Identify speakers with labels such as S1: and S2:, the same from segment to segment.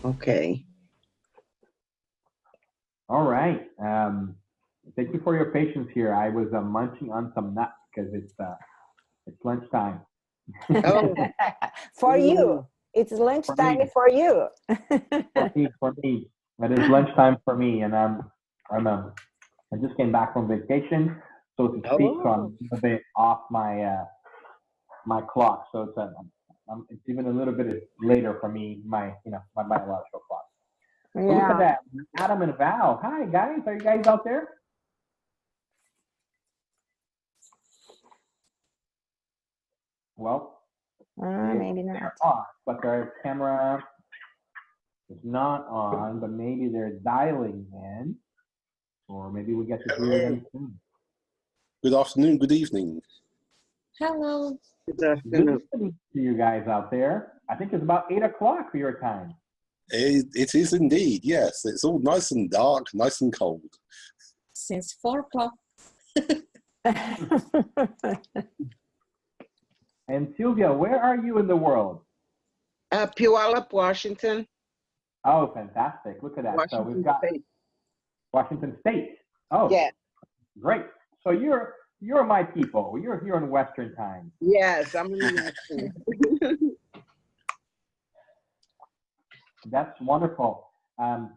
S1: Okay.
S2: All right. Thank you for your patience here. I was munching on some nuts because it's lunchtime.
S1: Oh,
S3: For you. It's lunchtime for you.
S2: For me, it is lunchtime for me, and I just came back from vacation, so to speak. So I'm a bit off my my clock. So it's even a little bit later for me, my biological clock. So look at that, Adam and Val. Hi guys, are you guys out there? Well,
S3: maybe not.
S2: They're on, but their camera is not on. But maybe they're dialing in, or maybe we get to hear them soon.
S4: Good afternoon. Good evening.
S1: hello. Good
S2: Good
S1: afternoon.
S2: evening to you guys out there. I think it's about 8 o'clock for your time.
S4: It is indeed. Yes, it's all nice and dark, nice and cold.
S1: Since 4 o'clock.
S2: And Sylvia, where are you in the world?
S1: Puyallup, Washington.
S2: Oh, fantastic! Look at that. So we've got
S1: State.
S2: Washington State. Oh,
S1: Yeah.
S2: great. So you're my people. You're here in Western time.
S1: Yes, I'm in the Western.
S2: That's wonderful.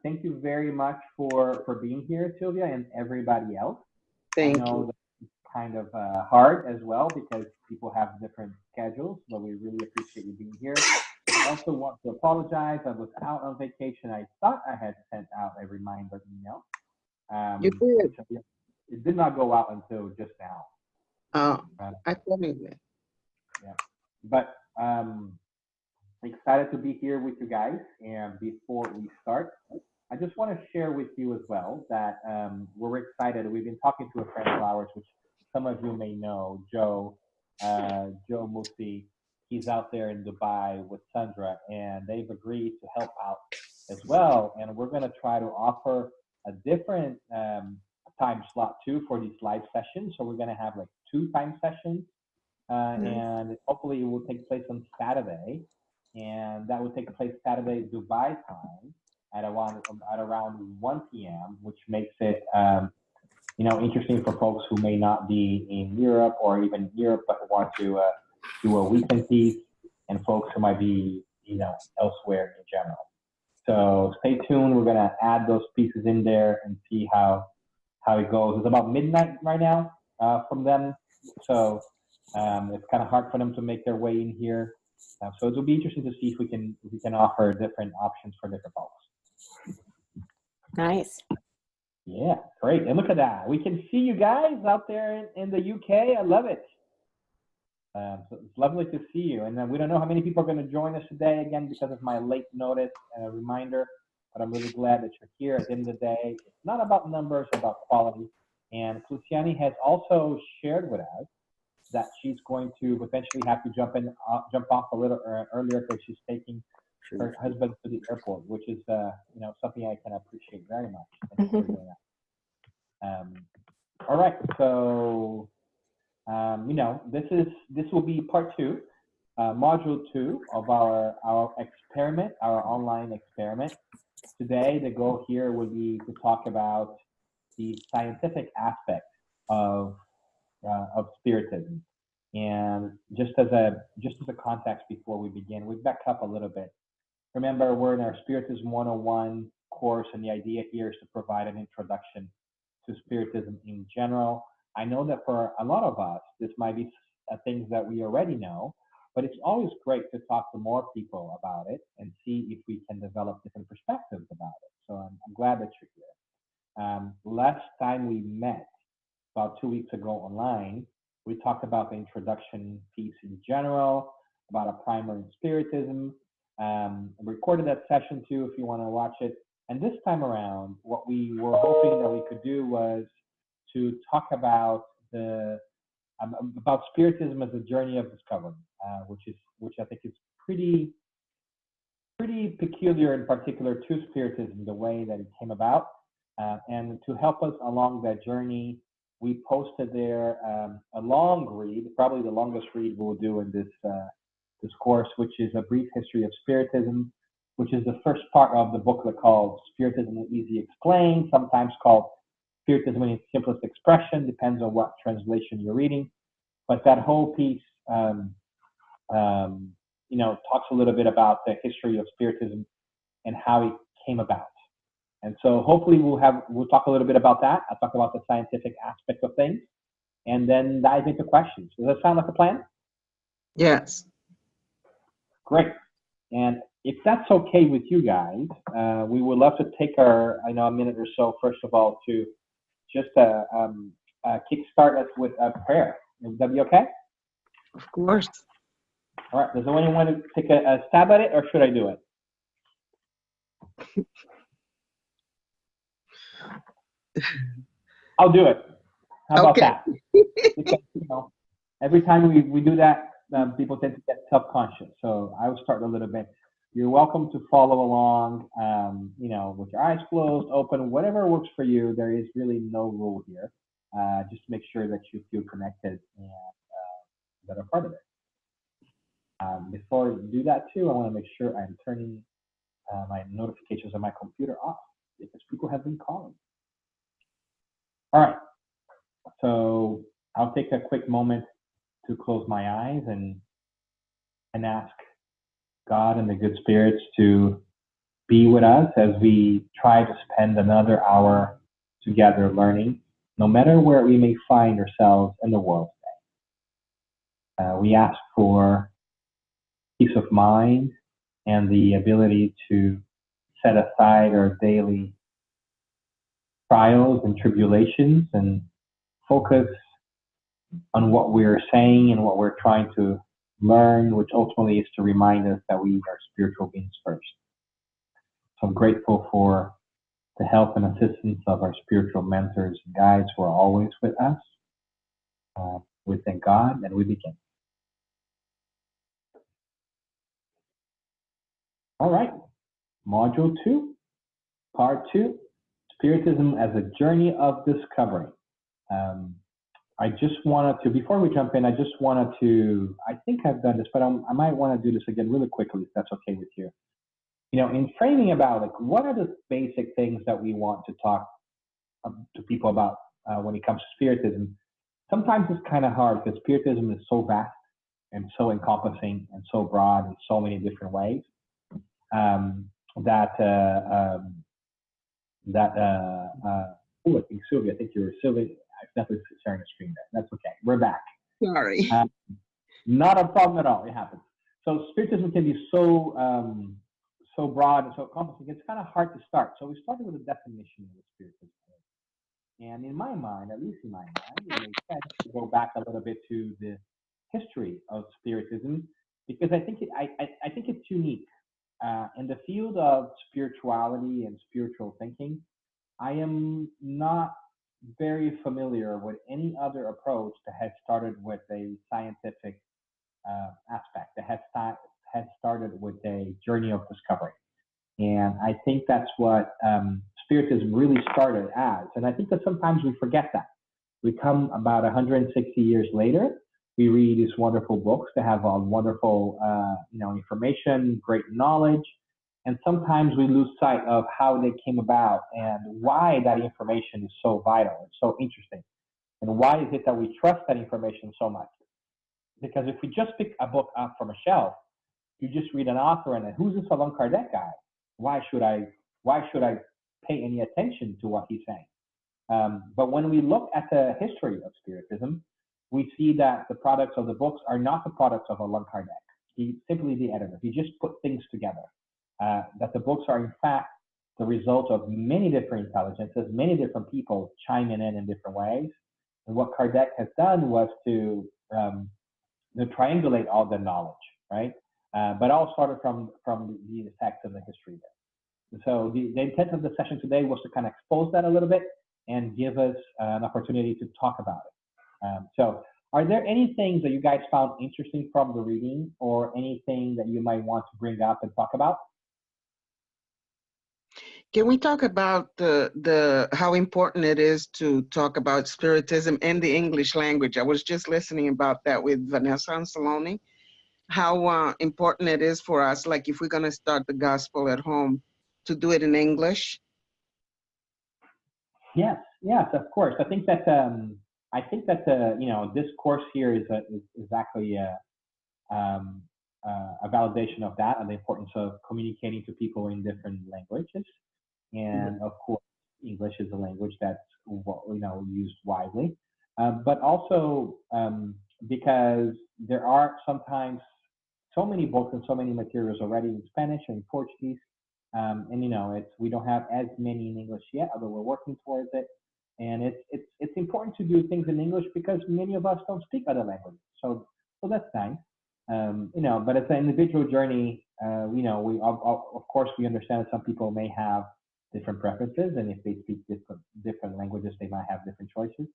S2: Thank you very much for being here, Sylvia, and everybody else.
S1: Thank
S2: I know
S1: you.
S2: that it's kind of hard as well because people have different schedules, but we really appreciate you being here. I also want to apologize. I was out on vacation. I thought I had sent out a reminder email.
S1: You did.
S2: It did not go out until just now.
S1: I told you that.
S2: Yeah, but excited to be here with you guys. And before we start, I just want to share with you as well that we're excited. We've been talking to a friend of ours, which some of you may know, Joe Musi. He's out there in Dubai with Sandra, and they've agreed to help out as well. And we're going to try to offer a different time slot too for these live sessions. So we're going to have like 2 time sessions, and hopefully it will take place on Saturday. And that will take place Saturday Dubai time at around 1 p.m., which makes it interesting for folks who may not be in Europe or even Europe but want to do a weekend piece, and folks who might be elsewhere in general. So stay tuned. We're gonna add those pieces in there and see how it goes. It's about midnight right now from them, so it's kind of hard for them to make their way in here. So it will be interesting to see if we can offer different options for different folks.
S3: Nice.
S2: Yeah, great. And look at that. We can see you guys out there in the UK. I love it. So it's lovely to see you. And we don't know how many people are going to join us today, again, because of my late notice and a reminder. But I'm really glad that you're here. At the end of the day, it's not about numbers, it's about quality. And Luciani has also shared with us that she's going to potentially have to jump off a little earlier because she's taking her husband to the airport, which is something I can appreciate very much. Thank you for doing that. All right, so this will be part 2, module 2 of our experiment, our online experiment. Today, the goal here would be to talk about the scientific aspect of Spiritism. And just as a context before we begin, we back up a little bit. Remember, we're in our Spiritism 101 course, and the idea here is to provide an introduction to Spiritism in general. I know that for a lot of us, this might be things that we already know, but it's always great to talk to more people about it and see if we can develop different perspectives about it. So I'm glad that you're here. Last time we met, about 2 weeks ago online, we talked about the introduction piece in general, about a primer in Spiritism. I recorded that session too if you want to watch it. And this time around, what we were hoping that we could do was to talk about about Spiritism as a journey of discovery, which I think is pretty peculiar, in particular to Spiritism, the way that it came about. And to help us along that journey, we posted there a long read, probably the longest read we'll do in this course, which is a brief history of Spiritism, which is the first part of the booklet called Spiritism Easy Explained, sometimes called Spiritism in its simplest expression, depends on what translation you're reading. But that whole piece, you know, talks a little bit about the history of Spiritism and how it came about. And so hopefully we'll talk a little bit about that. I'll talk about the scientific aspect of things and then dive into questions. Does that sound like a plan?
S1: Yes.
S2: Great. And if that's okay with you guys, we would love to take a minute or so, first of all, to just kickstart us with a prayer. Would that be okay?
S1: Of course.
S2: All right. Does anyone want to take a stab at it, or should I do it? I'll do it. How about that? Because, you know, every time we do that, people tend to get self-conscious. So I will start a little bit. You're welcome to follow along, you know, with your eyes closed, open, whatever works for you. There is really no rule here. Just make sure that you feel connected and that are part of it. Before I do that too, I want to make sure I'm turning my notifications on my computer off because people have been calling. All right. So I'll take a quick moment to close my eyes and ask God and the good spirits to be with us as we try to spend another hour together learning, no matter where we may find ourselves in the world today. We ask for peace of mind and the ability to set aside our daily trials and tribulations and focus on what we're saying and what we're trying to learn, which ultimately is to remind us that we are spiritual beings first. So I'm grateful for the help and assistance of our spiritual mentors and guides who are always with us. We thank God and we begin. All right, Module 2, Part 2, Spiritism as a Journey of Discovery. I just wanted to, before we jump in, I think I've done this, but I might want to do this again really quickly, if that's okay with you. You know, in framing about, like, what are the basic things that we want to talk to people about when it comes to Spiritism? Sometimes it's kind of hard because Spiritism is so vast and so encompassing and so broad in so many different ways I think Sylvia, Sylvia, I've definitely sharing the screen there. That's okay. We're back.
S1: Sorry.
S2: Not a problem at all. It happens. So Spiritism can be so so broad and so encompassing. It's kind of hard to start. So we started with a definition of Spiritism. And in my mind, at least in my mind, it makes sense to go back a little bit to the history of Spiritism because I think it's unique. In the field of spirituality and spiritual thinking, I am not very familiar with any other approach that has started with a scientific aspect, that has started with a journey of discovery. And I think that's what Spiritism really started as. And I think that sometimes we forget that. We come about 160 years later, we read these wonderful books that have wonderful information, great knowledge. And sometimes we lose sight of how they came about and why that information is so vital and so interesting. And why is it that we trust that information so much? Because if we just pick a book up from a shelf, you just read an author and who's this Allan Kardec guy? Why should I pay any attention to what he's saying? But when we look at the history of Spiritism, we see that the products of the books are not the products of Allan Kardec. He's simply the editor. He just put things together. That the books are in fact the result of many different intelligences, many different people chiming in different ways. And what Kardec has done was to triangulate all the knowledge, right? But all started from the effects of the history there. And so the intent of the session today was to kind of expose that a little bit and give us an opportunity to talk about it. So are there any things that you guys found interesting from the reading or anything that you might want to bring up and talk about?
S1: Can we talk about how important it is to talk about Spiritism in the English language? I was just listening about that with Vanessa and Saloni. how important it is for us, like if we're going to start the gospel at home, to do it in English?
S2: Yes, yes, of course. I think that you know, this course here is actually a validation of that, and the importance of communicating to people in different languages. And of course, English is a language that's, you know, used widely, but also because there are sometimes so many books and so many materials already in Spanish and Portuguese, and you know, we don't have as many in English yet, although we're working towards it. And it's important to do things in English because many of us don't speak other languages, so that's nice. You know, but it's an individual journey. You know, of course we understand that some people may have different preferences, and if they speak different languages, they might have different choices.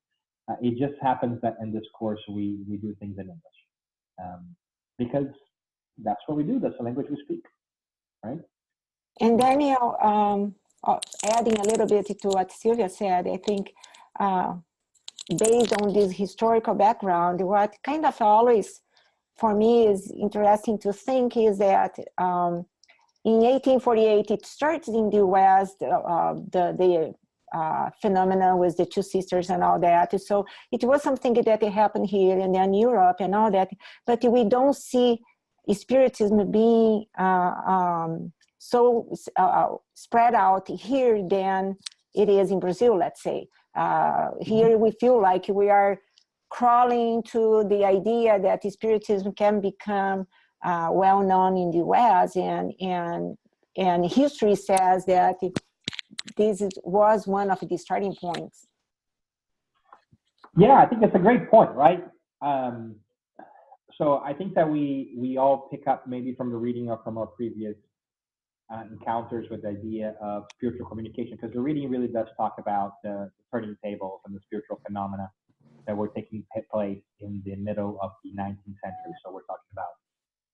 S2: It just happens that in this course we do things in English because that's what we do. That's the language we speak, right?
S3: And Daniel, adding a little bit to what Sylvia said, I think based on this historical background, what kind of always for me is interesting to think is that in 1848, it starts in the West, the phenomena with the two sisters and all that. So it was something that happened here and then Europe and all that, but we don't see Spiritism being so spread out here than it is in Brazil, let's say. Here we feel like we are crawling to the idea that Spiritism can become well known in the West, and history says that this was one of the starting points.
S2: Yeah, I think that's a great point, right? So I think that we all pick up maybe from the reading or from our previous encounters with the idea of spiritual communication, because the reading really does talk about the turning tables and the spiritual phenomena that were taking place in the middle of the 19th century. So we're talking about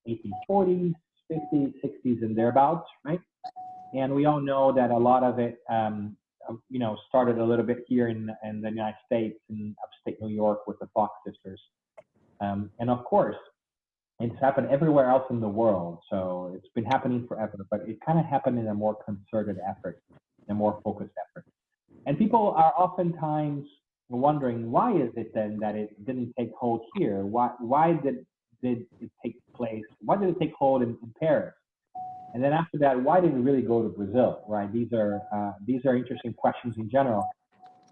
S2: 1840s, 50s, 60s, and thereabouts, right? And we all know that a lot of it, you know, started a little bit here in the United States, in upstate New York with the Fox sisters. And of course, it's happened everywhere else in the world. So it's been happening forever, but it kind of happened in a more concerted effort, a more focused effort. And people are oftentimes wondering, why is it then that it didn't take hold here? Why did it take place? Why did it take hold in Paris? And then after that, why did it really go to Brazil, right? These are interesting questions in general.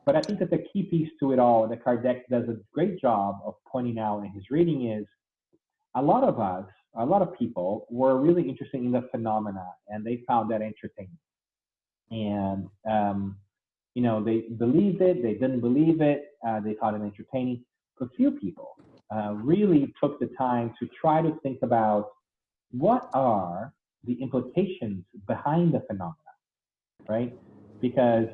S2: But I think that the key piece to it all that Kardec does a great job of pointing out in his reading is a lot of people were really interested in the phenomena, and they found that entertaining. And, you know, they believed it, they didn't believe it, they found it entertaining. But few people really took the time to try to think about what are the implications behind the phenomena, right? Because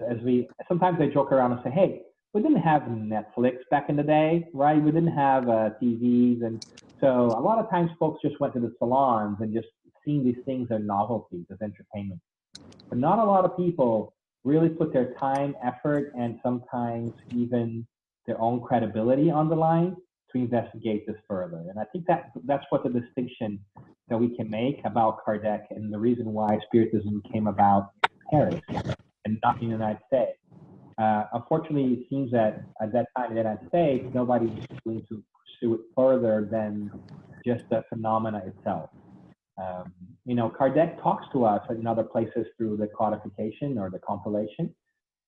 S2: sometimes I joke around and say, hey, we didn't have Netflix back in the day, right? We didn't have TVs. And so a lot of times folks just went to the salons and just seeing these things as novelties, as entertainment. But not a lot of people really put their time, effort, and sometimes even their own credibility on the line to investigate this further. And I think that's what the distinction that we can make about Kardec and the reason why Spiritism came about in Paris and not in the United States. Unfortunately, it seems that at that time in the United States, nobody was willing to pursue it further than just the phenomena itself. You know, Kardec talks to us in other places through the codification or the compilation,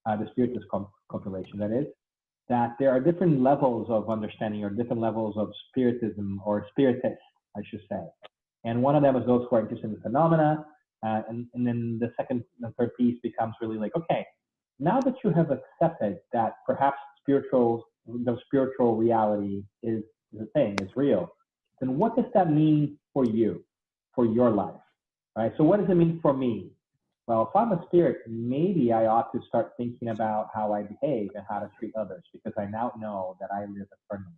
S2: the Spiritist compilation, that is, that there are different levels of understanding or different levels of Spiritism or Spiritist, I should say. And one of them is those who are interested in the phenomena. And then the second and third piece becomes really like, okay, now that you have accepted that perhaps the spiritual reality is a thing, is real, then what does that mean for you, for your life, right? So what does it mean for me? Well, if I'm a spirit, maybe I ought to start thinking about how I behave and how to treat others, because I now know that I live eternally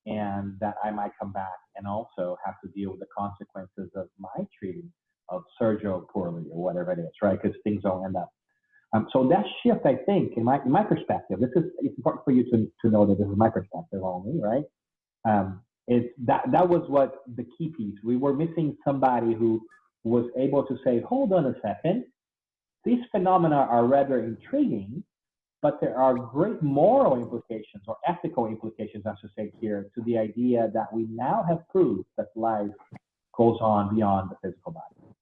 S2: and that I might come back and also have to deal with the consequences of my treating of Sergio poorly or whatever it is, right? Because things don't end up. So that shift, I think, in my perspective, it's important for you to know that this is my perspective only, right? that was what the key piece. We were missing somebody who was able to say, hold on a second, these phenomena are rather intriguing, but there are great moral implications or ethical implications, I should say here, to the idea that we now have proof that life goes on beyond the physical body.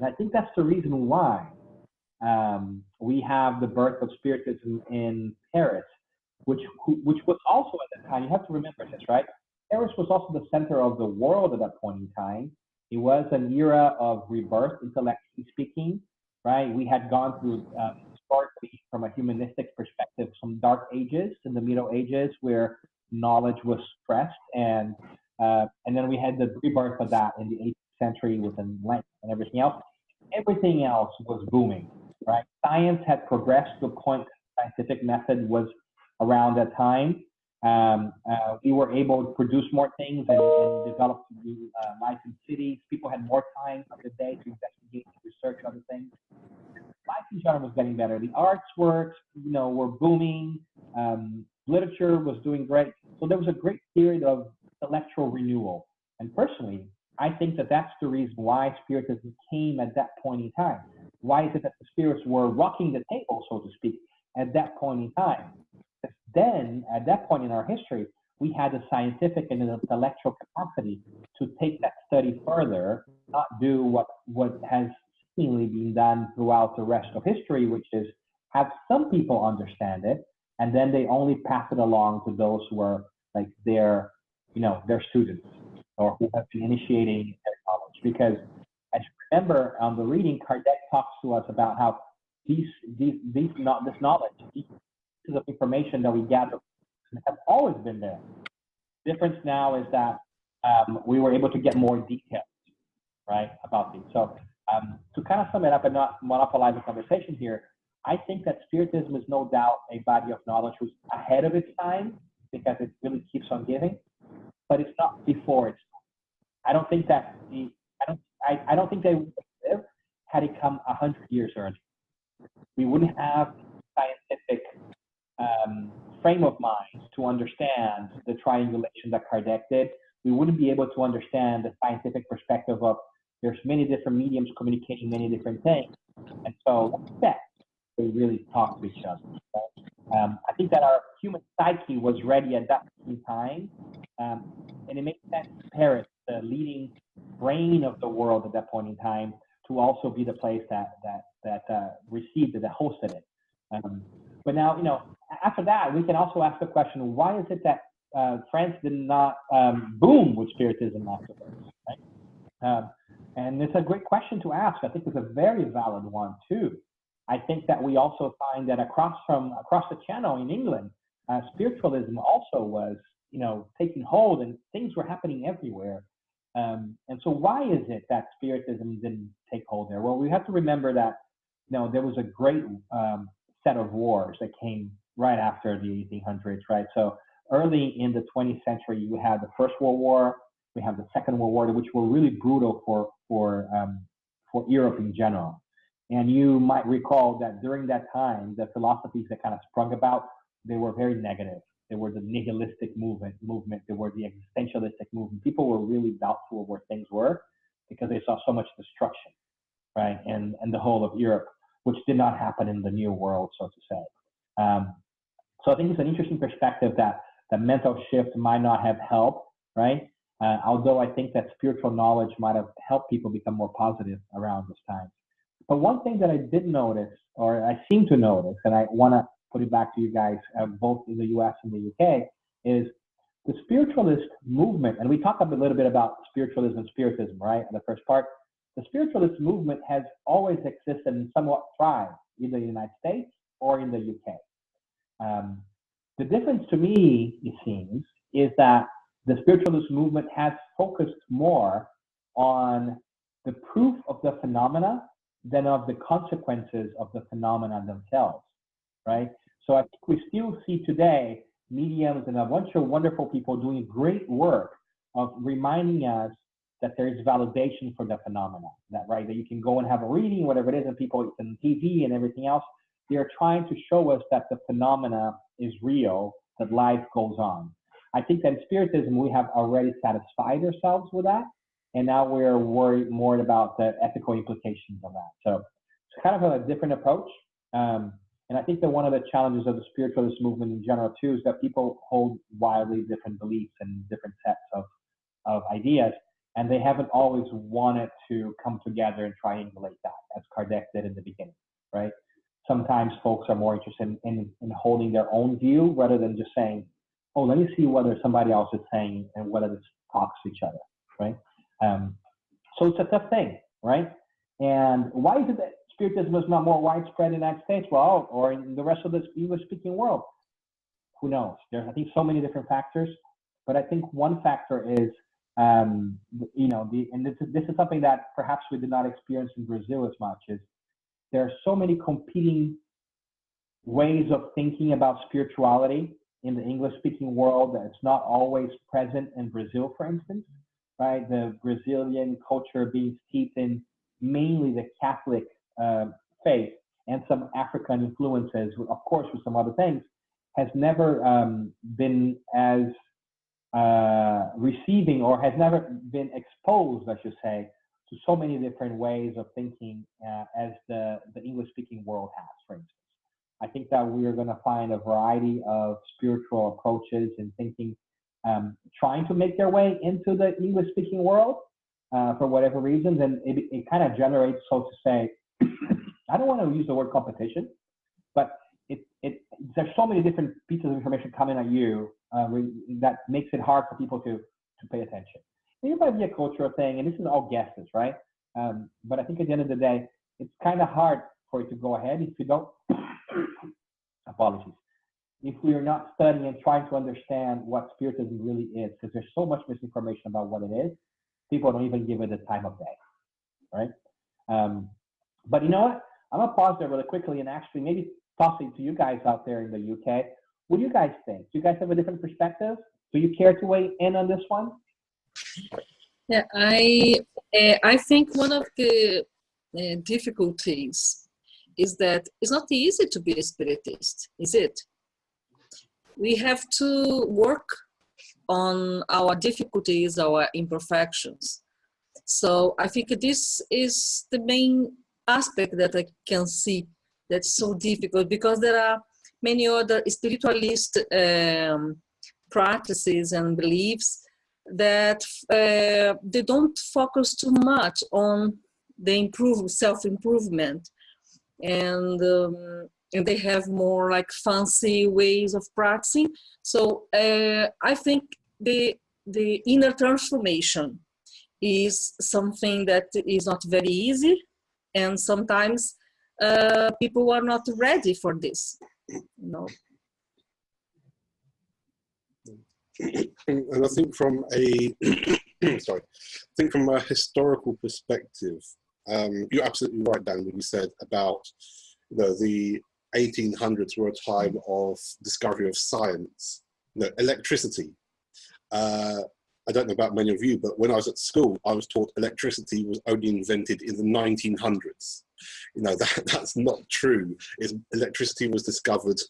S2: And I think that's the reason why we have the birth of Spiritism in Paris, which was also at that time, you have to remember this, right? Paris was also the center of the world at that point in time. It was an era of rebirth, intellectually speaking, right? We had gone through, historically, from a humanistic perspective, some dark ages in the Middle Ages where knowledge was suppressed, and then we had the rebirth of that in the 18th century with enlightenment and everything else. Everything else was booming, right? Science had progressed to a point that scientific method was around that time. We were able to produce more things and develop life in cities. People had more time of the day to investigate, to research other things. Life in general was getting better. The arts were booming. Literature was doing great. So there was a great period of intellectual renewal. And personally, I think that that's the reason why Spiritism came at that point in time. Why is it that the spirits were rocking the table, so to speak, at that point in time? Because then, at that point in our history, we had the scientific and the intellectual capacity to take that study further, not do what has seemingly been done throughout the rest of history, which is have some people understand it, and then they only pass it along to those who are like their students or who have been initiating their knowledge. Because as you remember on the reading, Kardec talks to us about how this knowledge, these pieces of information that we gather have always been there. The difference now is that we were able to get more details, right, about these. So to kind of sum it up and not monopolize the conversation here, I think that Spiritism is no doubt a body of knowledge who's ahead of its time because it really keeps on giving, but it's not before its time. I don't think that I don't think they would have lived had it come 100 years earlier. We wouldn't have scientific frame of mind to understand the triangulation that Kardec did. We wouldn't be able to understand the scientific perspective of there's many different mediums communicating many different things. And so that they really talk to each other. Right? I think that our human psyche was ready at that point in time. And it makes sense to Paris, the leading brain of the world at that point in time, to also be the place that received it, that hosted it. But now, after that, we can also ask the question, why is it that France did not boom with Spiritism afterwards? Right? And it's a great question to ask. I think it's a very valid one too. I think that we also find that across the channel in England, spiritualism also was, taking hold, and things were happening everywhere. And so why is it that Spiritism didn't take hold there? Well, we have to remember that, there was a great set of wars that came right after the 1800s, right? So early in the 20th century, you had the First World War, we have the Second World War, which were really brutal for Europe in general. And you might recall that during that time, the philosophies that kind of sprung about, they were very negative. They were the nihilistic movement. They were the existentialistic movement. People were really doubtful of where things were because they saw so much destruction, right? And the whole of Europe, which did not happen in the New World, so to say. So I think it's an interesting perspective that the mental shift might not have helped, right? Although I think that spiritual knowledge might have helped people become more positive around this time. But one thing that I did notice, or I seem to notice, and I want to put it back to you guys, both in the US and the UK, is the spiritualist movement, and we talked a little bit about spiritualism and spiritism, right, in the first part. The spiritualist movement has always existed and somewhat thrived in the United States or in the UK. The difference to me, it seems, is that the spiritualist movement has focused more on the proof of the phenomena than of the consequences of the phenomena themselves, right? So I think we still see today mediums and a bunch of wonderful people doing great work of reminding us that there is validation for the phenomena, that you can go and have a reading, whatever it is, and people on TV and everything else, they are trying to show us that the phenomena is real, that life goes on. I think that in Spiritism, we have already satisfied ourselves with that. And now we're worried more about the ethical implications of that. So it's kind of a different approach. And I think that one of the challenges of the spiritualist movement in general, too, is that people hold wildly different beliefs and different sets of ideas. And they haven't always wanted to come together and triangulate that, as Kardec did in the beginning, right? Sometimes folks are more interested in holding their own view rather than just saying, oh, let me see whether somebody else is saying and whether this talks to each other, right? So it's a tough thing, right? And why is it that Spiritism is not more widespread in the United States, well, or in the rest of the English-speaking world? Who knows? There's, I think, so many different factors. But I think one factor is, you know, and this is something that perhaps we did not experience in Brazil as much, is there are so many competing ways of thinking about spirituality in the English-speaking world that it's not always present in Brazil, for instance, right? The Brazilian culture being steeped in mainly the Catholic faith and some African influences, of course, with some other things, has never been as receiving, or has never been exposed, I should say, to so many different ways of thinking as the English-speaking world has, for instance. I think that we are going to find a variety of spiritual approaches and thinking trying to make their way into the English-speaking world for whatever reasons, and it kind of generates, so to say, I don't want to use the word competition, but there's so many different pieces of information coming at you that makes it hard for people to pay attention. And it might be a cultural thing, and this is all guesses, right? But I think at the end of the day, it's kind of hard for it to go ahead if you don't, apologies, if we are not studying and trying to understand what Spiritism really is, because there's so much misinformation about what it is, people don't even give it the time of day, right? But you know what? I'm going to pause there really quickly and actually maybe toss it to you guys out there in the UK. What do you guys think? Do you guys have a different perspective? Do you care to weigh in on this one?
S5: Yeah, I think one of the difficulties is that it's not easy to be a Spiritist, is it? We have to work on our difficulties, our imperfections. So I think this is the main aspect that I can see that's so difficult, because there are many other spiritualist practices and beliefs that they don't focus too much on the self-improvement, and they have more like fancy ways of practicing. So I think the inner transformation is something that is not very easy, and sometimes people are not ready for this, you know.
S4: And I think from a from a historical perspective, you're absolutely right, Dan, when you said about, you know, the 1800s were a time of discovery of science, you know, electricity. I don't know about many of you, but when I was at school, I was taught electricity was only invented in the 1900s. You know, that's not true. Electricity was discovered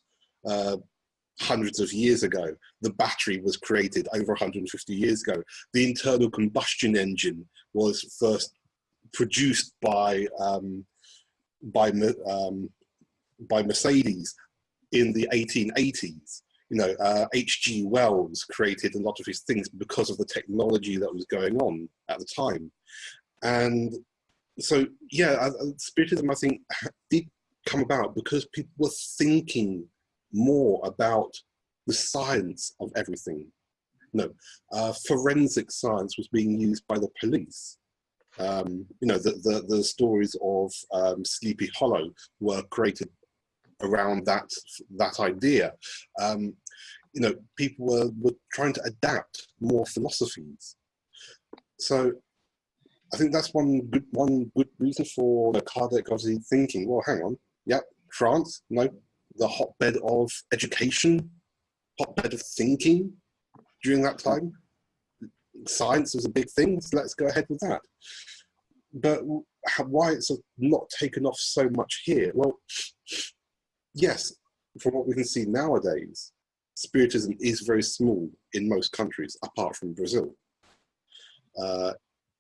S4: hundreds of years ago. The battery was created over 150 years ago. The internal combustion engine was first produced by Mercedes in the 1880s. You know, H.G. Wells created a lot of his things because of the technology that was going on at the time. And so, yeah, Spiritism, I think, did come about because people were thinking more about the science of everything. No, forensic science was being used by the police. You know, the stories of Sleepy Hollow were created around that idea. You know, people were trying to adapt more philosophies. So I think that's one good reason for Kardec obviously thinking, well, hang on, yeah, France, no, the hotbed of education, hotbed of thinking during that time. Science was a big thing, so let's go ahead with that. But why it's not taken off so much here? Well, yes, from what we can see nowadays, Spiritism is very small in most countries, apart from Brazil.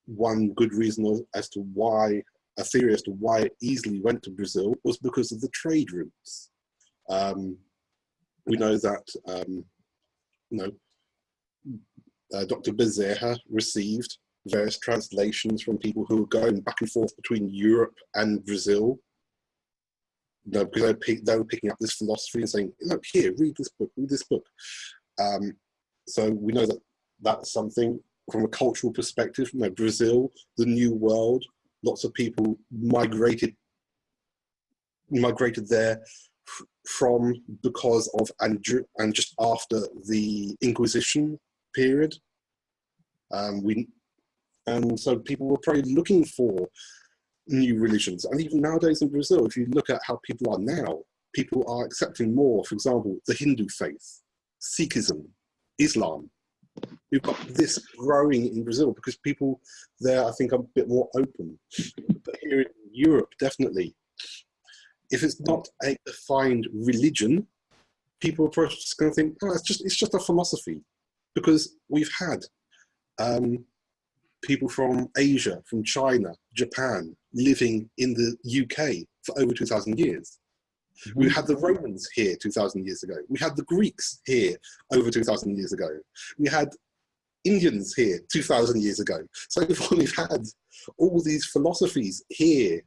S4: One good reason as to why, a theory as to why it easily went to Brazil was because of the trade routes. We know that, Dr. Bezerra received various translations from people who were going back and forth between Europe and Brazil. Because they were picking up this philosophy and saying, look, here, read this book, read this book. So we know that that's something from a cultural perspective. Brazil, the New World, lots of people migrated there from, because of, and just after the Inquisition period. And so people were probably looking for new religions. And even nowadays in Brazil, if you look at how people are now, people are accepting more, for example, the Hindu faith, Sikhism, Islam. We've got this growing in Brazil because people there, I think, are a bit more open. But here in Europe, definitely, if it's not a defined religion, people are just going to think, oh, it's just a philosophy. Because we've had people from Asia, from China, Japan, living in the UK for over 2,000 years. Mm-hmm. We had the Romans here 2,000 years ago. We had the Greeks here over 2,000 years ago. We had Indians here 2,000 years ago. So we've had all these philosophies here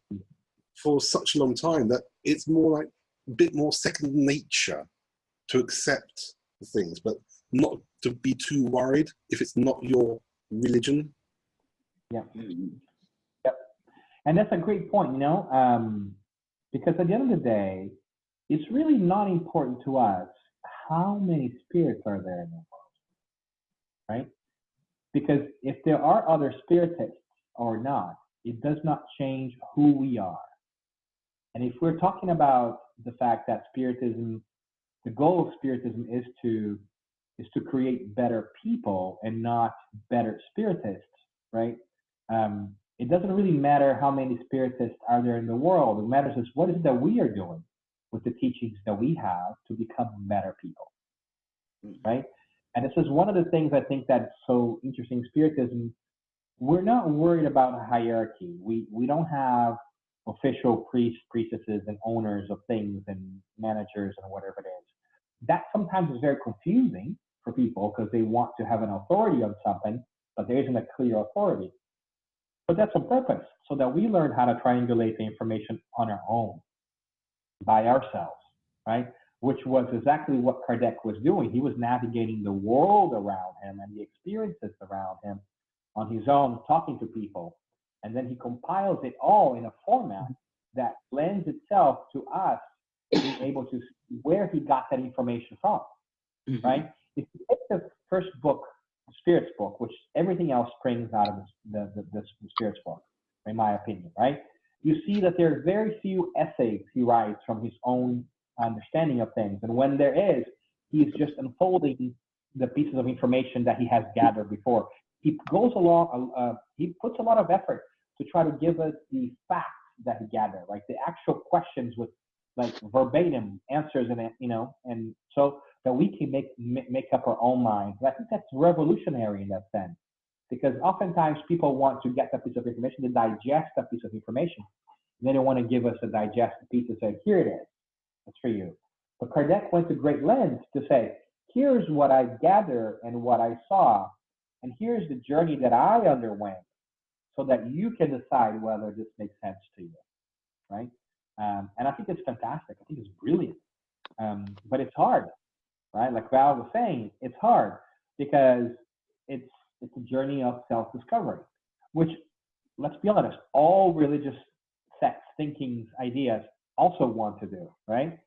S4: for such a long time that it's more like a bit more second nature to accept things, but not to be too worried if it's not your religion.
S2: Yeah. Yep. And that's a great point, because at the end of the day, it's really not important to us how many spirits are there in the world, right? Because if there are other spiritists or not, it does not change who we are. And if we're talking about the fact that Spiritism, the goal of Spiritism is to create better people and not better spiritists, right? It doesn't really matter how many spiritists are there in the world. It matters is what is it that we are doing with the teachings that we have to become better people, right? And this is one of the things I think that's so interesting. Spiritism, we're not worried about a hierarchy. We don't have official priests, priestesses, and owners of things and managers and whatever it is. That sometimes is very confusing for people because they want to have an authority on something, but there isn't a clear authority. But that's on purpose, so that we learn how to triangulate the information on our own, by ourselves, right? Which was exactly what Kardec was doing. He was navigating the world around him and the experiences around him on his own, talking to people. And then he compiles it all in a format that lends itself to us being able to see where he got that information from, right? If you take the first book, Spirit's book, which everything else springs out of the Spirit's book, in my opinion, right? You see that there are very few essays he writes from his own understanding of things. And when there is, he's just unfolding the pieces of information that he has gathered before. He goes along, he puts a lot of effort to try to give us the facts that he gathered, like the actual questions with like verbatim answers in it, and so that we can make up our own minds. And I think that's revolutionary in that sense, because oftentimes people want to get that piece of information, to digest that piece of information. And they don't want to give us a digested piece and say, here it is, it's for you. But Kardec went to great lengths to say, here's what I gathered and what I saw, and here's the journey that I underwent, so that you can decide whether this makes sense to you, right? And I think it's fantastic. I think it's brilliant. But it's hard, right? Like Val was saying, it's hard because it's a journey of self-discovery, which, let's be honest, all religious sects, thinkings, ideas also want to do, right?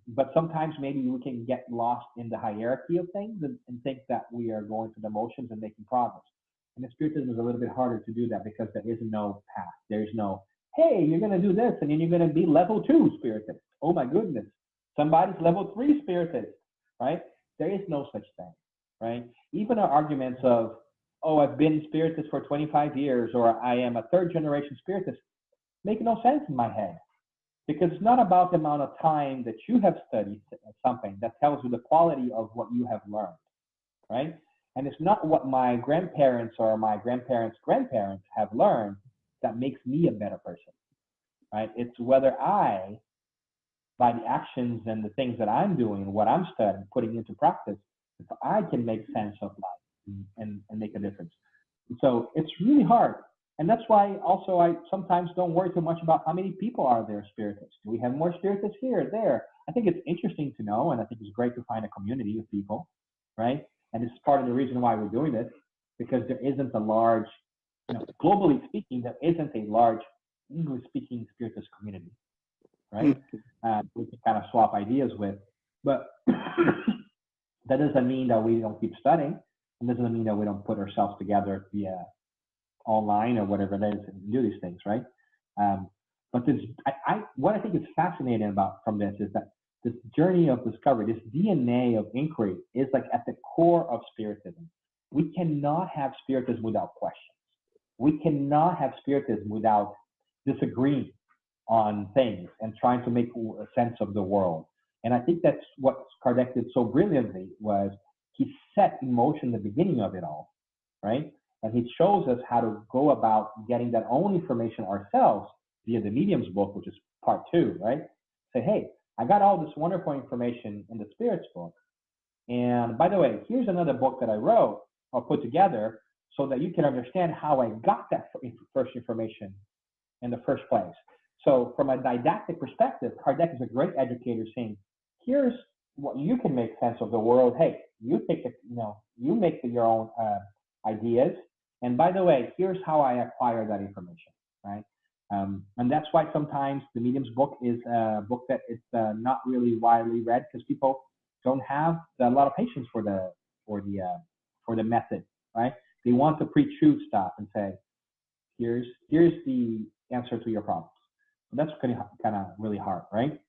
S2: But sometimes maybe we can get lost in the hierarchy of things and think that we are going through the motions and making progress. And the Spiritism is a little bit harder to do that because there is no path. There is no, hey, you're going to do this and then you're going to be level 2 Spiritist. Oh my goodness. Somebody's level 3 Spiritist, right? There is no such thing, right? Even our arguments of, oh, I've been Spiritist for 25 years or I am a 3rd generation Spiritist make no sense in my head, Because it's not about the amount of time that you have studied something that tells you the quality of what you have learned, right? And it's not what my grandparents or my grandparents' grandparents have learned that makes me a better person, right? It's whether I, by the actions and the things that I'm doing, what I'm studying, putting into practice, if I can make sense of life and make a difference. So it's really hard. And that's why also I sometimes don't worry too much about how many people are there spiritists. Do we have more spiritists here, there? I think it's interesting to know, and I think it's great to find a community of people, right? And it's part of the reason why we're doing this, because there isn't a large, globally speaking, there isn't a large English-speaking spiritist community, right? We can kind of swap ideas with, but that doesn't mean that we don't keep studying. It doesn't mean that we don't put ourselves together via online or whatever it is and do these things, right? But this, what I think is fascinating from this is that this journey of discovery, this DNA of inquiry, is like at the core of Spiritism. We cannot have Spiritism without questions. We cannot have Spiritism without disagreeing on things and trying to make a sense of the world. And I think that's what Kardec did so brilliantly, was he set in motion the beginning of it all, right? And he shows us how to go about getting that own information ourselves via the Medium's book, which is part 2, right? Say, hey, I got all this wonderful information in the Spirit's book. And by the way, here's another book that I wrote or put together so that you can understand how I got that first information in the first place. So from a didactic perspective, Kardec is a great educator, saying, here's what you can make sense of the world. Hey, you take it, you make your own ideas. And by the way, here's how I acquire that information, right? And that's why sometimes the Medium's book is a book that is not really widely read, because people don't have a lot of patience for the method, right? They want to pre-choose stuff and say, here's the answer to your problems. So that's kind of really hard, right?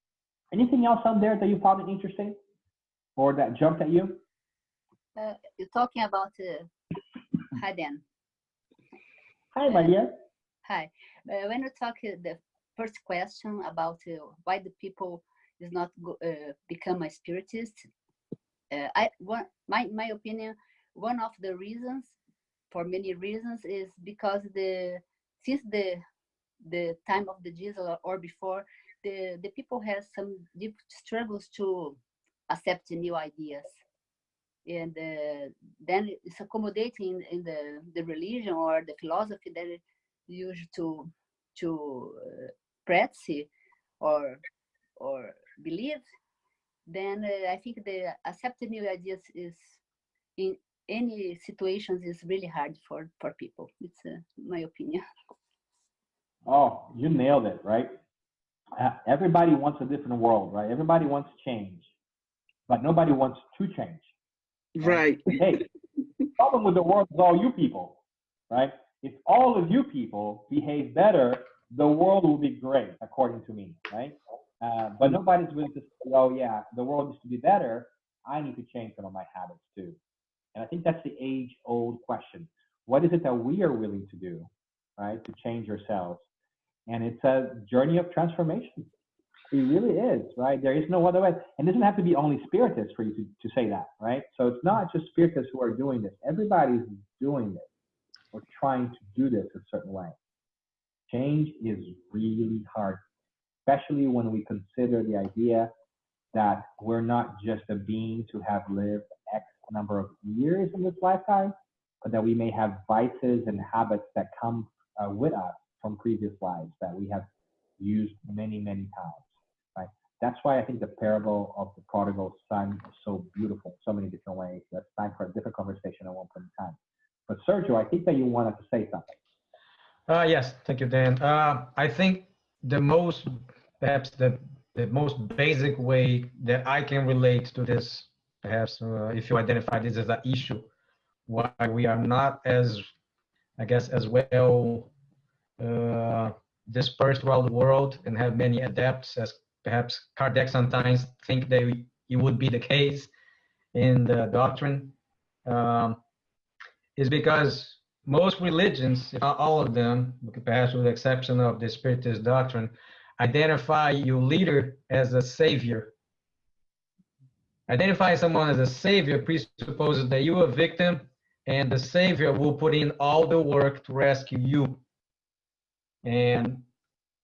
S2: Anything else out there that you found interesting or that jumped at you?
S6: You're talking about hi, Dan.
S2: Hi, Maria.
S6: Hi. When you talk the first question about why the people is not become a spiritist, my opinion, one of the reasons, for many reasons, is because since the time of the Jesus or before, the people have some deep struggles to accept new ideas, and then it's accommodating in the religion or the philosophy that it used to practice or believe. Then I think the accepting new ideas is in any situations is really hard for people. It's my opinion.
S2: Oh, you nailed it, right? Everybody wants a different world, right? Everybody wants change, but nobody wants to change.
S1: Right.
S2: Hey, the problem with the world is all you people, right? If all of you people behave better, the world will be great, according to me, right? But nobody's willing to say, oh yeah, the world needs to be better. I need to change some of my habits too. And I think that's the age-old question. What is it that we are willing to do, right, to change ourselves? And it's a journey of transformation. It really is, right? There is no other way. And it doesn't have to be only Spiritists for you to say that, right? So it's not just Spiritists who are doing this. Everybody's doing this or trying to do this a certain way. Change is really hard, especially when we consider the idea that we're not just a being to have lived X number of years in this lifetime, but that we may have vices and habits that come with us from previous lives that we have used many, many times, right? That's why I think the parable of the prodigal son is so beautiful in so many different ways. That's time for a different conversation at one point in time. But Sergio, I think that you wanted to say something.
S7: Yes, thank you, Dan. I think perhaps the most basic way that I can relate to this, perhaps if you identify this as an issue, why we are not as, I guess, as well dispersed throughout the world and have many adepts as perhaps Kardec sometimes think that it would be the case in the doctrine, is because most religions, if not all of them, perhaps with the exception of the Spiritist doctrine, identify your leader as a savior. Identifying someone as a savior presupposes that you're a victim and the savior will put in all the work to rescue you. And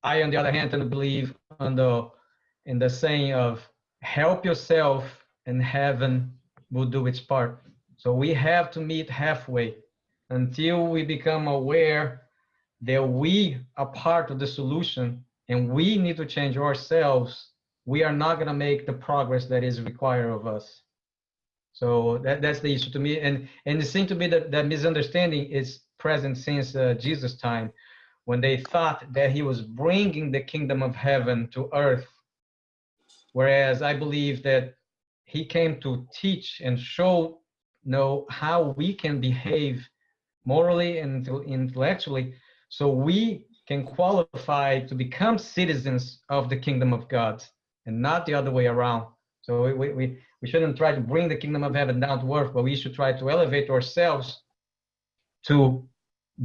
S7: I, on the other hand, tend to believe in the saying of help yourself and heaven will do its part. So we have to meet halfway until we become aware that we are part of the solution and we need to change ourselves. We are not going to make the progress that is required of us. So that's the issue to me. And it seems to be that misunderstanding is present since Jesus' time, when they thought that he was bringing the kingdom of heaven to earth. Whereas I believe that he came to teach and show how we can behave morally and intellectually, so we can qualify to become citizens of the kingdom of God, and not the other way around. So we shouldn't try to bring the kingdom of heaven down to earth, but we should try to elevate ourselves to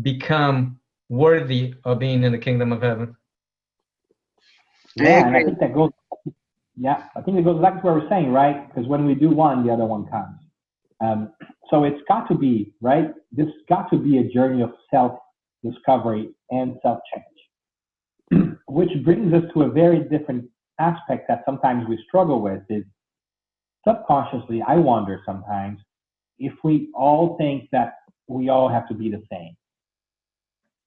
S7: become worthy of being in the kingdom of heaven.
S2: Yeah, and I think that goes. Yeah, I think it goes back to what we're saying, right? Because when we do one, the other one comes. So it's got to be, right? This got to be a journey of self-discovery and self-change, which brings us to a very different aspect that sometimes we struggle with is subconsciously, I wonder sometimes if we all think that we all have to be the same,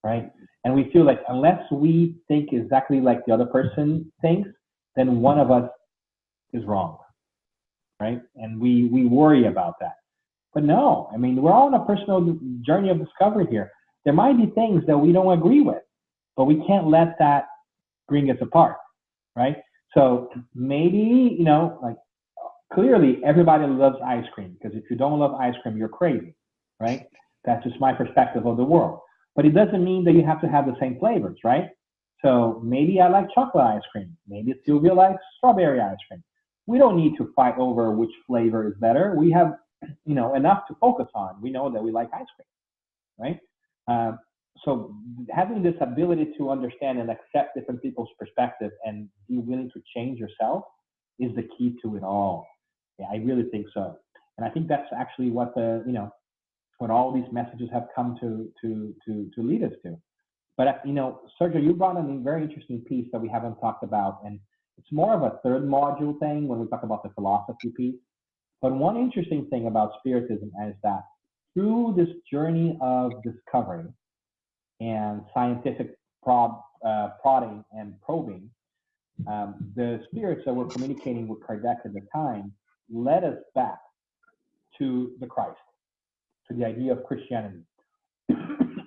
S2: right? And we feel like unless we think exactly like the other person thinks, then one of us is wrong, right? And we worry about that. But no, I mean, we're all on a personal journey of discovery here. There might be things that we don't agree with, but we can't let that bring us apart, right? So maybe, like clearly everybody loves ice cream, because if you don't love ice cream, you're crazy, right? That's just my perspective of the world. But it doesn't mean that you have to have the same flavors, right? So maybe I like chocolate ice cream. Maybe Sylvia likes strawberry ice cream. We don't need to fight over which flavor is better. We have enough to focus on. We know that we like ice cream, right? So having this ability to understand and accept different people's perspective and be willing to change yourself is the key to it all. Yeah, I really think so. And I think that's actually what what all these messages have come to lead us to. But Sergio, you brought in a very interesting piece that we haven't talked about, and it's more of a third module thing when we talk about the philosophy piece. But one interesting thing about Spiritism is that through this journey of discovery and scientific prodding and probing, the spirits that were communicating with Kardec at the time led us back to the Christ, to the idea of Christianity,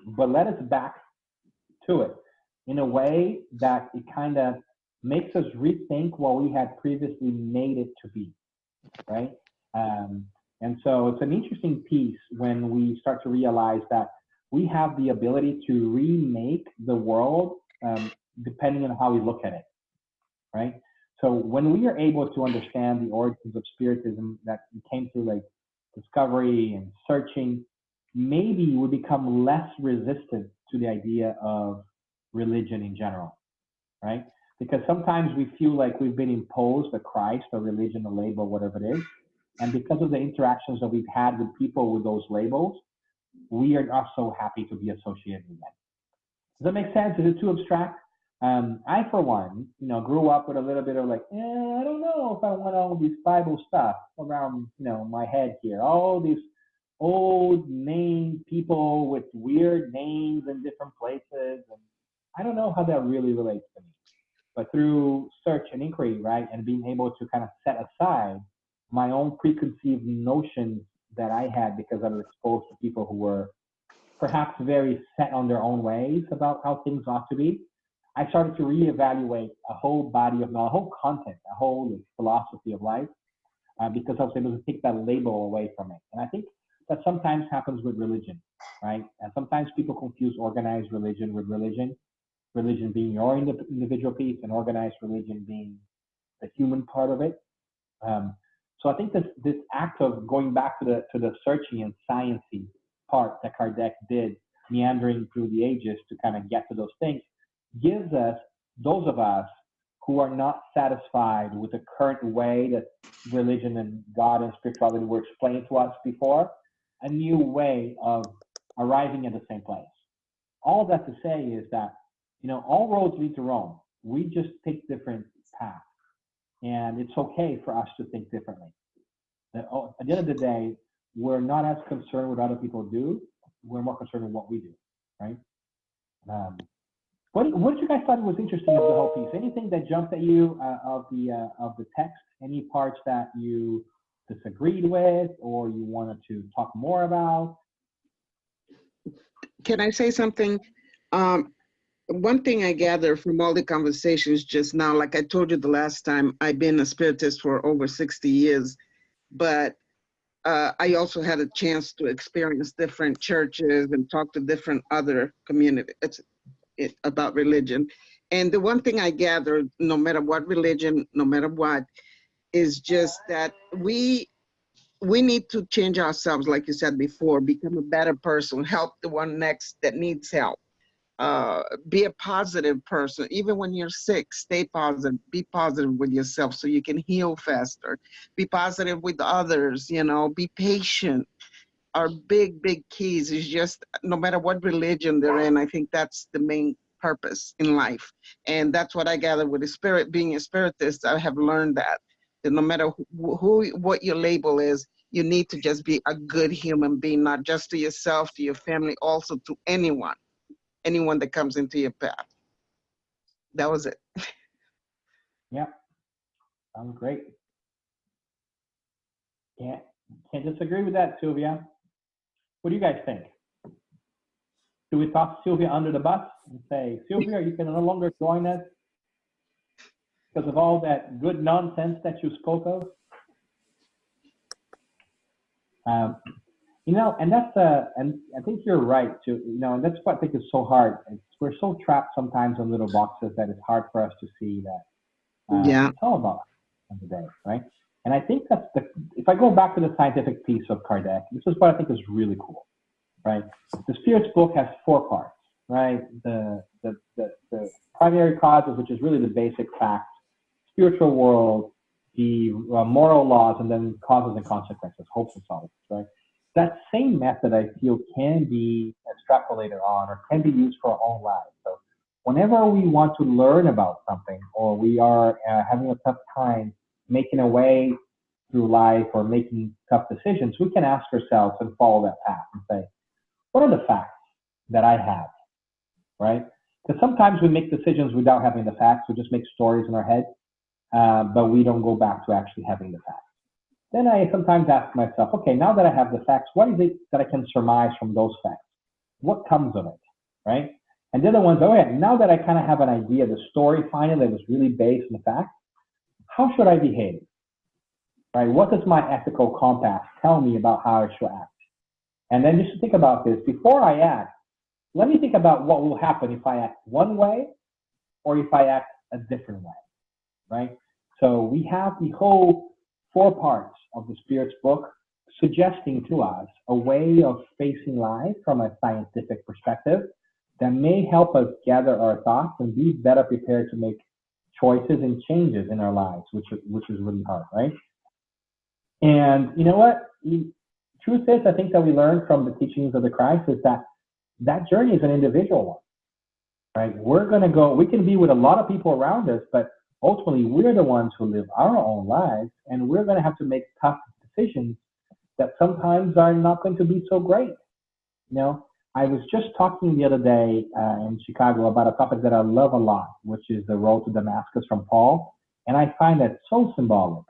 S2: but led us back to it in a way that it kind of makes us rethink what we had previously made it to be, right? And so it's an interesting piece when we start to realize that we have the ability to remake the world depending on how we look at it, right? So when we are able to understand the origins of Spiritism that came through like discovery and searching, maybe we become less resistant to the idea of religion in general, right? Because sometimes we feel like we've been imposed a Christ, a religion, a label, whatever it is. And because of the interactions that we've had with people with those labels, we are not so happy to be associated with them. Does that make sense? Is it too abstract? I, for one, grew up with a little bit of like, I don't know if I want all this Bible stuff around, my head here. All these old name people with weird names in different places. And I don't know how that really relates to me. But through search and inquiry, right, and being able to kind of set aside my own preconceived notions that I had because I was exposed to people who were perhaps very set on their own ways about how things ought to be, I started to reevaluate a whole body of knowledge, a whole content, a whole philosophy of life, because I was able to take that label away from it. And I think that sometimes happens with religion, right? And sometimes people confuse organized religion with religion. Religion being your individual piece and organized religion being the human part of it. So I think this act of going back to the searching and sciencey part that Kardec did, meandering through the ages to kind of get to those things, gives us, those of us who are not satisfied with the current way that religion and God and spirituality were explained to us before, a new way of arriving at the same place. All that to say is that, you know, all roads lead to Rome. We just take different paths. And it's okay for us to think differently. At the end of the day, we're not as concerned with what other people do. We're more concerned with what we do, right? What did you guys thought was interesting of the whole piece? Anything that jumped at you of the text? Any parts that you disagreed with or you wanted to talk more about?
S1: Can I say something? One thing I gather from all the conversations just now, like I told you the last time, I've been a spiritist for over 60 years, but I also had a chance to experience different churches and talk to different other communities about religion. And the one thing I gathered, no matter what religion, no matter what, is just that we need to change ourselves, like you said before, become a better person, help the one next that needs help. Be a positive person. Even when you're sick, stay positive. Be positive with yourself so you can heal faster. Be positive with others, you know, be patient. Our big keys is just, no matter what religion they're in, I think that's the main purpose in life. And that's what I gather with the spirit, being a spiritist. I have learned that no matter what your label is, you need to just be a good human being, not just to yourself, to your family, also to anyone that comes into your path. That was it.
S2: Yeah, sounds great. Can't disagree with that, Sylvia. What do you guys think? Do we toss Sylvia under the bus and say, Sylvia, you can no longer join us because of all that good nonsense that you spoke of? You know, and that's and I think you're right too. You know, and that's what I think is so hard. We're so trapped sometimes in little boxes that it's hard for us to see that it's all about the day, right? And I think that's if I go back to the scientific piece of Kardec, this is what I think is really cool, right? The Spirit's book has 4 parts, right? The primary causes, which is really the basic facts, spiritual world, the moral laws, and then causes and consequences, hopes and solaces, right? That same method, I feel, can be extrapolated on or can be used for our own lives. So whenever we want to learn about something or we are having a tough time making a way through life or making tough decisions, we can ask ourselves and follow that path and say, what are the facts that I have, right? Because sometimes we make decisions without having the facts. We just make stories in our head, but we don't go back to actually having the facts. Then I sometimes ask myself, okay, now that I have the facts, what is it that I can surmise from those facts? What comes of it, right? And the other ones, oh yeah, now that I kind of have an idea, the story finally that was really based on the facts, how should I behave, right? What does my ethical compass tell me about how I should act? And then just think about this. Before I act, let me think about what will happen if I act one way or if I act a different way, right? So we have the whole 4 parts of the Spirit's book suggesting to us a way of facing life from a scientific perspective that may help us gather our thoughts and be better prepared to make choices and changes in our lives, which is really hard, right? And you know what? Truth is, I think that we learn from the teachings of the Christ is that journey is an individual one, right? We're going to go, we can be with a lot of people around us, but ultimately we're the ones who live our own lives, and we're going to have to make tough decisions that sometimes are not going to be so great. You know, I was just talking the other day in Chicago about a topic that I love a lot, which is the road to Damascus from Paul. And I find that so symbolic,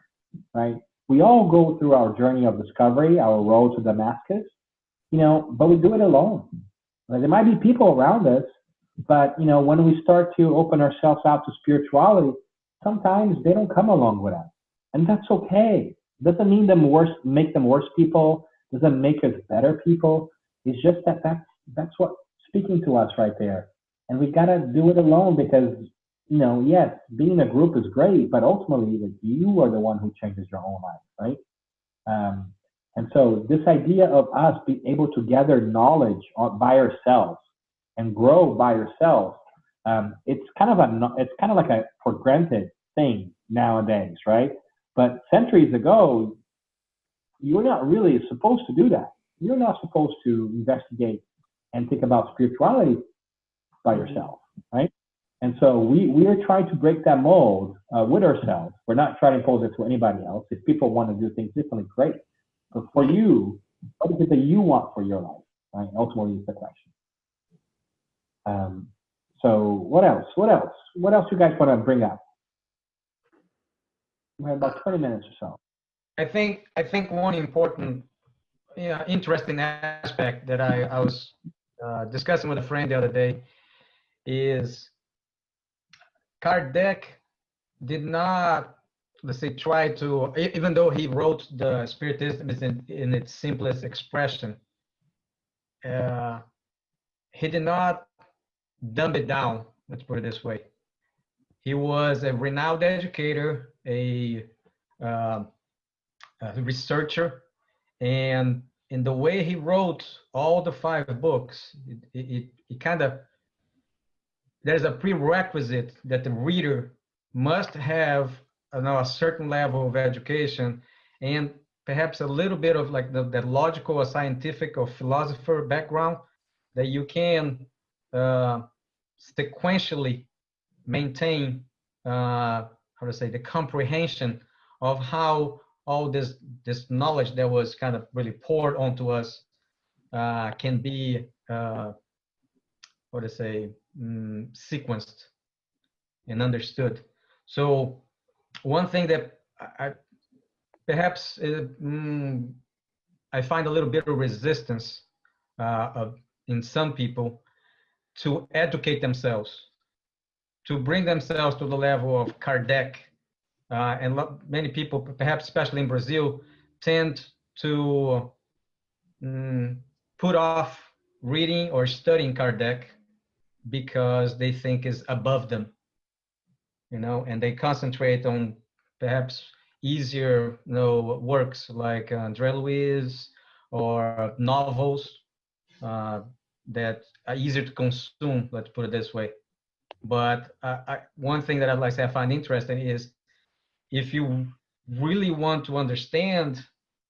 S2: right? We all go through our journey of discovery, our road to Damascus, you know, but we do it alone. Right? There might be people around us, but, you know, when we start to open ourselves out to spirituality, sometimes they don't come along with us. And that's okay. Doesn't mean make them worse people. Doesn't make us better people. It's just that's what's speaking to us right there. And we got to do it alone because, you know, yes, being in a group is great, but ultimately like, you are the one who changes your own life, right? And so this idea of us being able to gather knowledge by ourselves and grow by ourselves It's kind of like a for granted thing nowadays, right? But centuries ago, you're not really supposed to do that. You're not supposed to investigate and think about spirituality by yourself, right? And so we are trying to break that mold with ourselves. We're not trying to impose it to anybody else. If people want to do things differently, great. But for you, what is it that you want for your life, right? Ultimately, is the question. So what else? What else you guys want to bring up? We have about 20 minutes or so.
S7: I think one important, interesting aspect that I was discussing with a friend the other day is Kardec did not, let's say, try to, even though he wrote the Spiritism in its simplest expression, he did not dumb it down, let's put it this way. He was a renowned educator, a researcher, and in the way he wrote all the 5 books, it kind of, there's a prerequisite that the reader must have a certain level of education and perhaps a little bit of like that logical or scientific or philosopher background that you can sequentially maintain, how to say, the comprehension of how all this knowledge that was kind of really poured onto us can be, what to say, sequenced and understood. So one thing that I perhaps I find a little bit of resistance in some people to educate themselves, to bring themselves to the level of Kardec. And many people, perhaps especially in Brazil, tend to put off reading or studying Kardec because they think is above them, and they concentrate on perhaps easier, works like André Luiz or novels that are easier to consume, let's put it this way. But one thing that I find interesting is if you really want to understand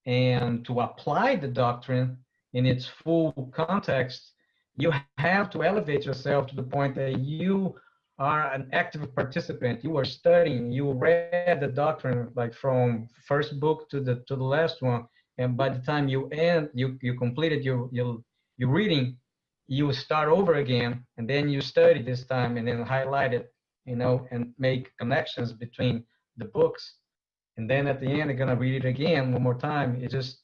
S7: and to apply the doctrine in its full context, you have to elevate yourself to the point that you are an active participant. You are studying. You read the doctrine like from first book to the last one, and by the time you completed your reading, you start over again, and then you study this time, and then highlight it, and make connections between the books, and then at the end you're gonna read it again one more time. It just,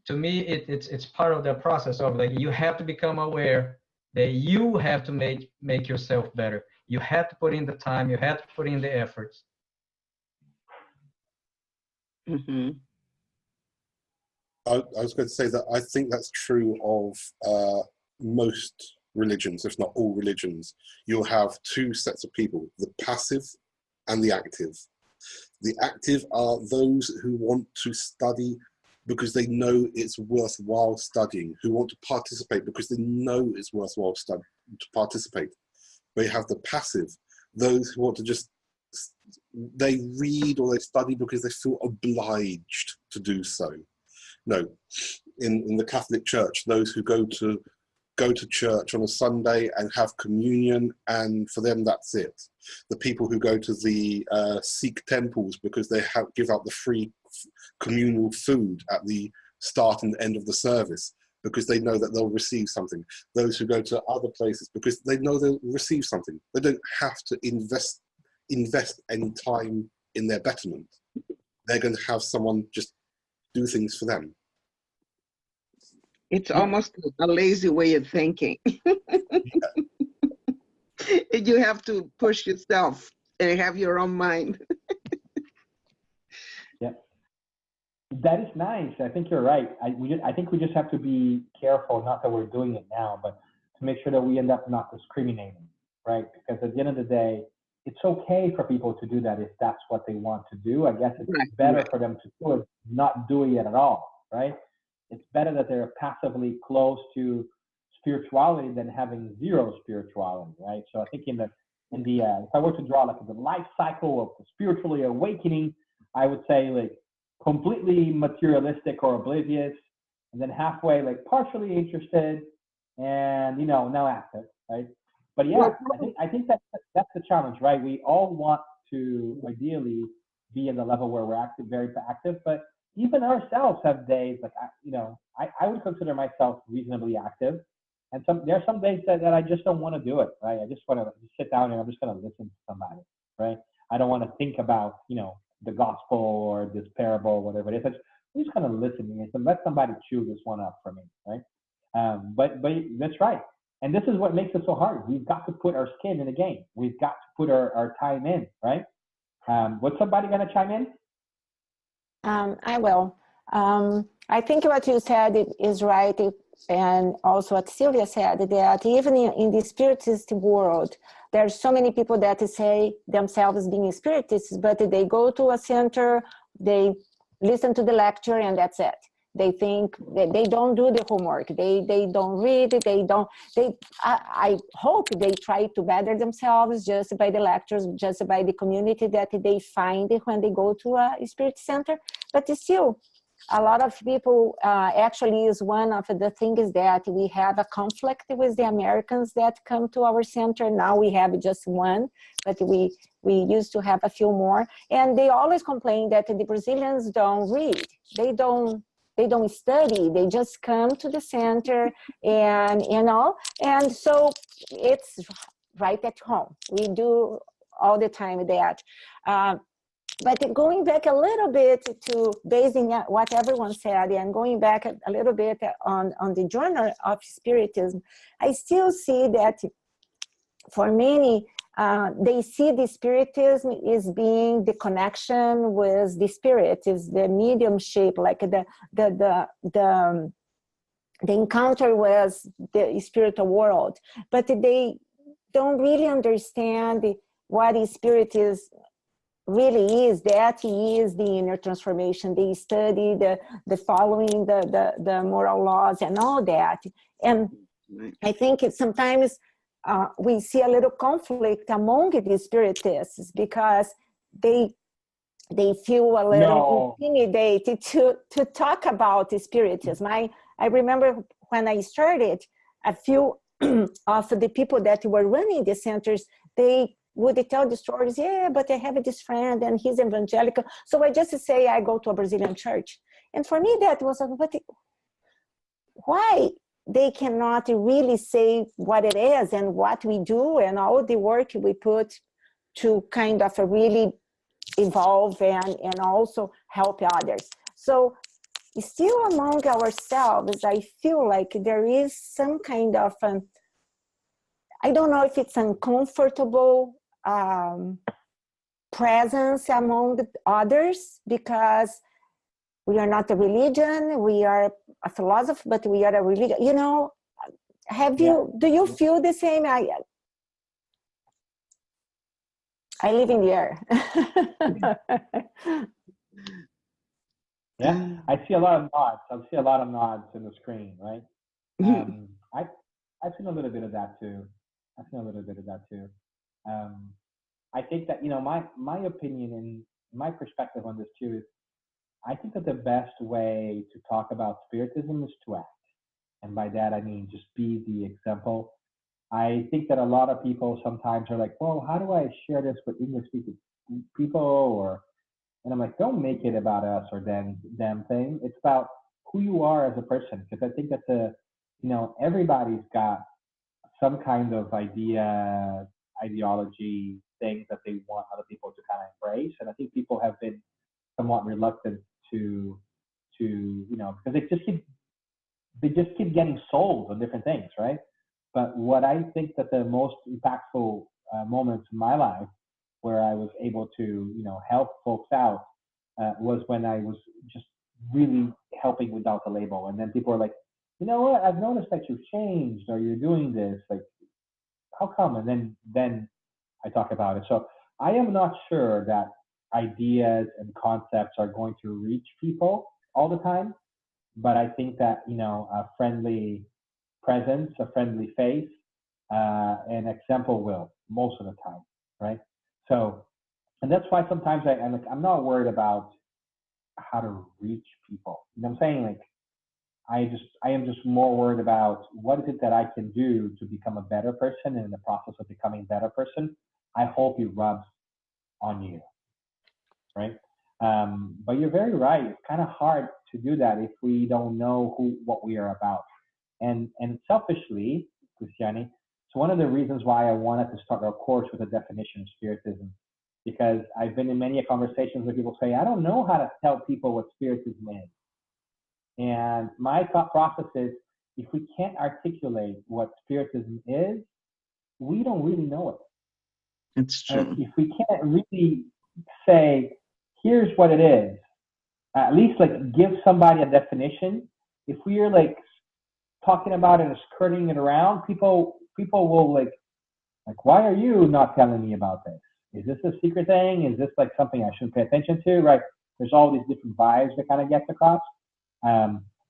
S7: to me, it's part of the process of like you have to become aware that you have to make yourself better. You have to put in the time. You have to put in the efforts.
S1: Mm-hmm.
S4: I was going to say that I think that's true of most religions, if not all religions. You'll have 2 sets of people, the passive and the active. The active are those who want to study because they know it's worthwhile studying, who want to participate because they know it's worthwhile to participate. But you have the passive, those who want to just, they read or they study because they feel obliged to do so. No, in the Catholic Church, those who go to church on a Sunday and have communion, and for them that's it. The people who go to the Sikh temples because they give out the free communal food at the start and end of the service because they know that they'll receive something. Those who go to other places because they know they'll receive something. They don't have to invest any time in their betterment. They're going to have someone just do things for them.
S1: It's almost a lazy way of thinking. You have to push yourself and have your own mind.
S2: Yeah, that is nice. I think you're right. I think we just have to be careful, not that we're doing it now, but to make sure that we end up not discriminating, right? Because at the end of the day, it's okay for people to do that if that's what they want to do. I guess it's better for them to do it, not doing it at all, right? It's better that they're passively close to spirituality than having zero spirituality, right? So I think if I were to draw like the life cycle of the spiritually awakening, I would say like completely materialistic or oblivious, and then halfway like partially interested, and now active, right? But yeah, I think that's the challenge, right? We all want to ideally be in the level where we're active, very active, but even ourselves have days like I would consider myself reasonably active, and there are some days that I just don't want to do it, right? I just want to sit down and I'm just going to listen to somebody, right? I don't want to think about the gospel or this parable or whatever it is. I'm just kind of listening and let somebody chew this one up for me, right? But that's right. And this is what makes it so hard. We've got to put our skin in the game. We've got to put our time in, right? What's somebody going to chime in?
S3: I will. I think what you said is right, and also what Sylvia said, that even in the Spiritist world, there's so many people that say themselves being Spiritists, but they go to a center, they listen to the lecture, and that's it. They think they don't do the homework. They don't read. I hope they try to better themselves just by the lectures, just by the community that they find when they go to a spirit center. But still, a lot of people actually is one of the things that we have a conflict with the Americans that come to our center. Now we have just one, but we used to have a few more. And they always complain that the Brazilians don't read. They don't study, they just come to the center and and so it's right at home. We do all the time that. But going back a little bit to basing what everyone said and going back a little bit on the journal of Spiritism, I still see that for many, they see the Spiritism as being the connection with the spirit, is the mediumship, like the encounter with the spiritual world. But they don't really understand what the spirit is really is, that is the inner transformation. They study the following the moral laws and all that. And I think sometimes we see a little conflict among the Spiritists because they feel a little intimidated to talk about Spiritism. I remember when I started, a few of the people that were running the centers, they would tell the stories, yeah, but I have this friend and he's evangelical. So I just say I go to a Brazilian church. And for me, that was, why they cannot really say what it is and what we do and all the work we put to kind of really evolve and also help others. So still among ourselves, I feel like there is some kind of, I don't know if it's uncomfortable presence among others, because we are not a religion, we are a philosophy, but we are a religion. Do you feel the same? I live in the air.
S2: Yeah, I see a lot of nods. I see a lot of nods in the screen, right? I've seen a little bit of that too. I think that, my opinion and my perspective on this too is, I think that the best way to talk about Spiritism is to act. And by that, I mean, just be the example. I think that a lot of people sometimes are like, well, how do I share this with English speaking people? And I'm like, don't make it about us or them thing. It's about who you are as a person. Because I think that everybody's got some kind of ideology, things that they want other people to kind of embrace. And I think people have been somewhat reluctant to because they just keep getting sold on different things, right? But what I think that the most impactful moments in my life where I was able to, help folks out was when I was just really helping without the label. And then people are like, you know what, I've noticed that you've changed, or you're doing this, like, how come? And then I talk about it. So I am not sure that ideas and concepts are going to reach people all the time, but I think that, a friendly presence, a friendly face, an example will most of the time, right? So, and that's why sometimes I'm not worried about how to reach people. You know what I'm saying? Like, I am just more worried about what is it that I can do to become a better person, and in the process of becoming a better person, I hope it rubs on you, right? But you're very right. It's kind of hard to do that if we don't know what we are about. And selfishly, Cristiani, it's one of the reasons why I wanted to start our course with a definition of Spiritism, because I've been in many conversations where people say, I don't know how to tell people what Spiritism is. And my thought process is, if we can't articulate what Spiritism is, we don't really know it.
S1: It's true.
S2: If we can't really say, here's what it is, at least like give somebody a definition. If we are like talking about it and skirting it around, people will like, why are you not telling me about this? Is this a secret thing? Is this like something I shouldn't pay attention to? Right? There's all these different vibes that kind of gets across.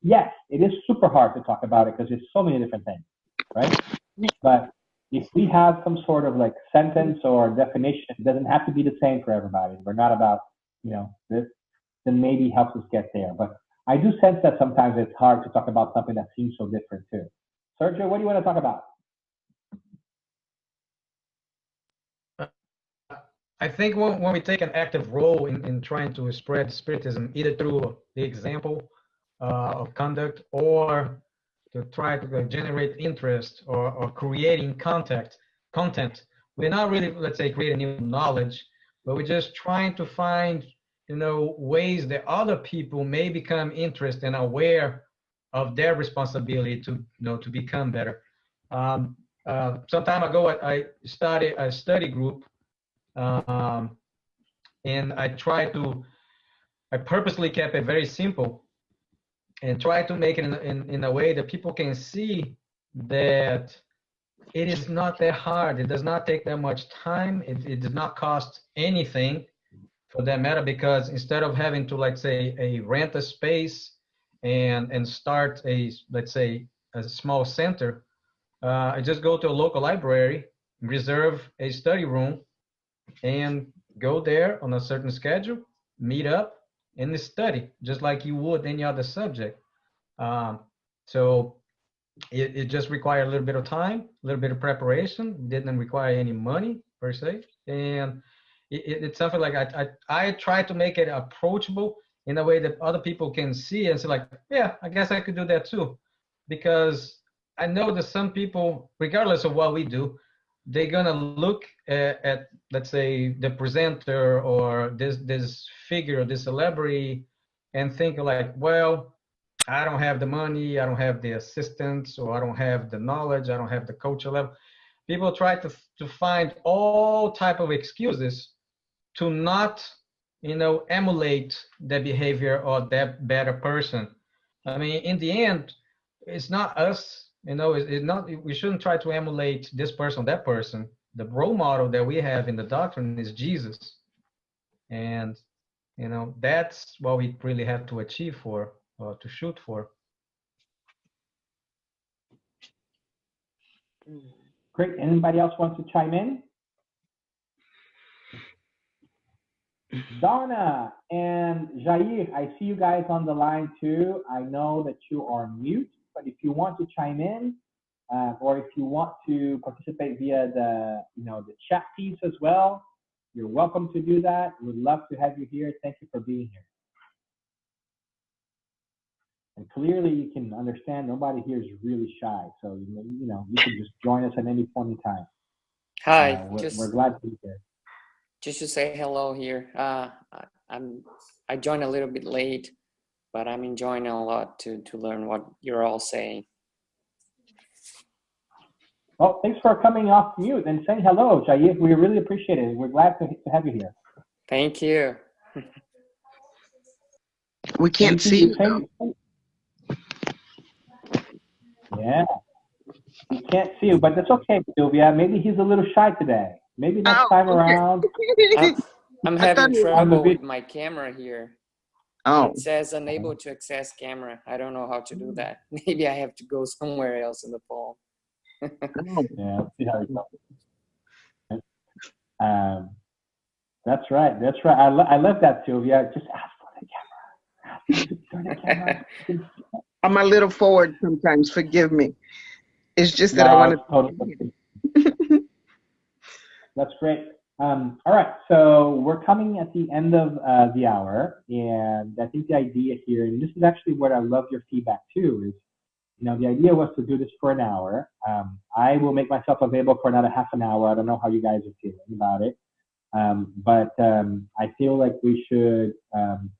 S2: Yes, it is super hard to talk about it because there's so many different things, right? But if we have some sort of like sentence or definition, it doesn't have to be the same for everybody. We're not about, this, then maybe helps us get there. But I do sense that sometimes it's hard to talk about something that seems so different too. Sergio, what do you want to talk about?
S7: I think when we take an active role in trying to spread Spiritism, either through the example of conduct or to try to generate interest or creating content, we're not really, let's say, creating new knowledge, but we're just trying to find, ways that other people may become interested and aware of their responsibility to, to become better. Some time ago, I started a study group, and I purposely kept it very simple and try to make it in a way that people can see that it is not that hard. It does not take that much time. It does not cost anything for that matter, because instead of having to, let's say, rent a space and start let's say, a small center, I just go to a local library, reserve a study room, and go there on a certain schedule, meet up, and study just like you would any other subject. So it just required a little bit of time, a little bit of preparation, didn't require any money per se. And it's something like I try to make it approachable in a way that other people can see and say like, yeah, I guess I could do that too. Because I know that some people, regardless of what we do, they're gonna look at let's say the presenter or this figure, this celebrity, and think like, well, I don't have the money, I don't have the assistance, or I don't have the knowledge, I don't have the culture level. People try to find all type of excuses to not, emulate the behavior of that better person. I mean, in the end, it's not us. It's not. We shouldn't try to emulate this person, that person. The role model that we have in the doctrine is Jesus, and that's what we really have to achieve for, or to shoot for.
S2: Great. Anybody else want to chime in? Donna and Jair, I see you guys on the line too. I know that you are mute, but if you want to chime in, or if you want to participate via the chat piece as well, you're welcome to do that. We'd love to have you here. Thank you for being here. And clearly, you can understand nobody here is really shy, so you can just join us at any point in time.
S8: Hi,
S2: we're glad to be here.
S8: Just to say hello here. I joined a little bit late, but I'm enjoying a lot to learn what you're all saying.
S2: Well, thanks for coming off mute and saying hello, Jair. We really appreciate it. We're glad to have you here.
S8: Thank you.
S1: We can't see you.
S2: Yeah, we can't see you, but that's okay, Sylvia. Maybe he's a little shy today. Maybe next time around.
S8: I'm having trouble with my camera here.
S1: Oh,
S8: It says unable to access camera. I don't know how to do that. Maybe I have to go somewhere else in the phone.
S1: oh.
S2: Yeah, let's see how it goes. That's right. That's right. I love that, Sylvia. Just ask for the camera. Ask them to turn the camera.
S1: I'm a little forward sometimes. Forgive me. It's just that I
S2: No,
S1: want
S2: it's totally. That's great. All right, so we're coming at the end of the hour, and I think the idea here, and this is actually what I love your feedback too, is, you know, the idea was to do this for an hour. I will make myself available for another half an hour. I don't know how you guys are feeling about it, but I feel like we should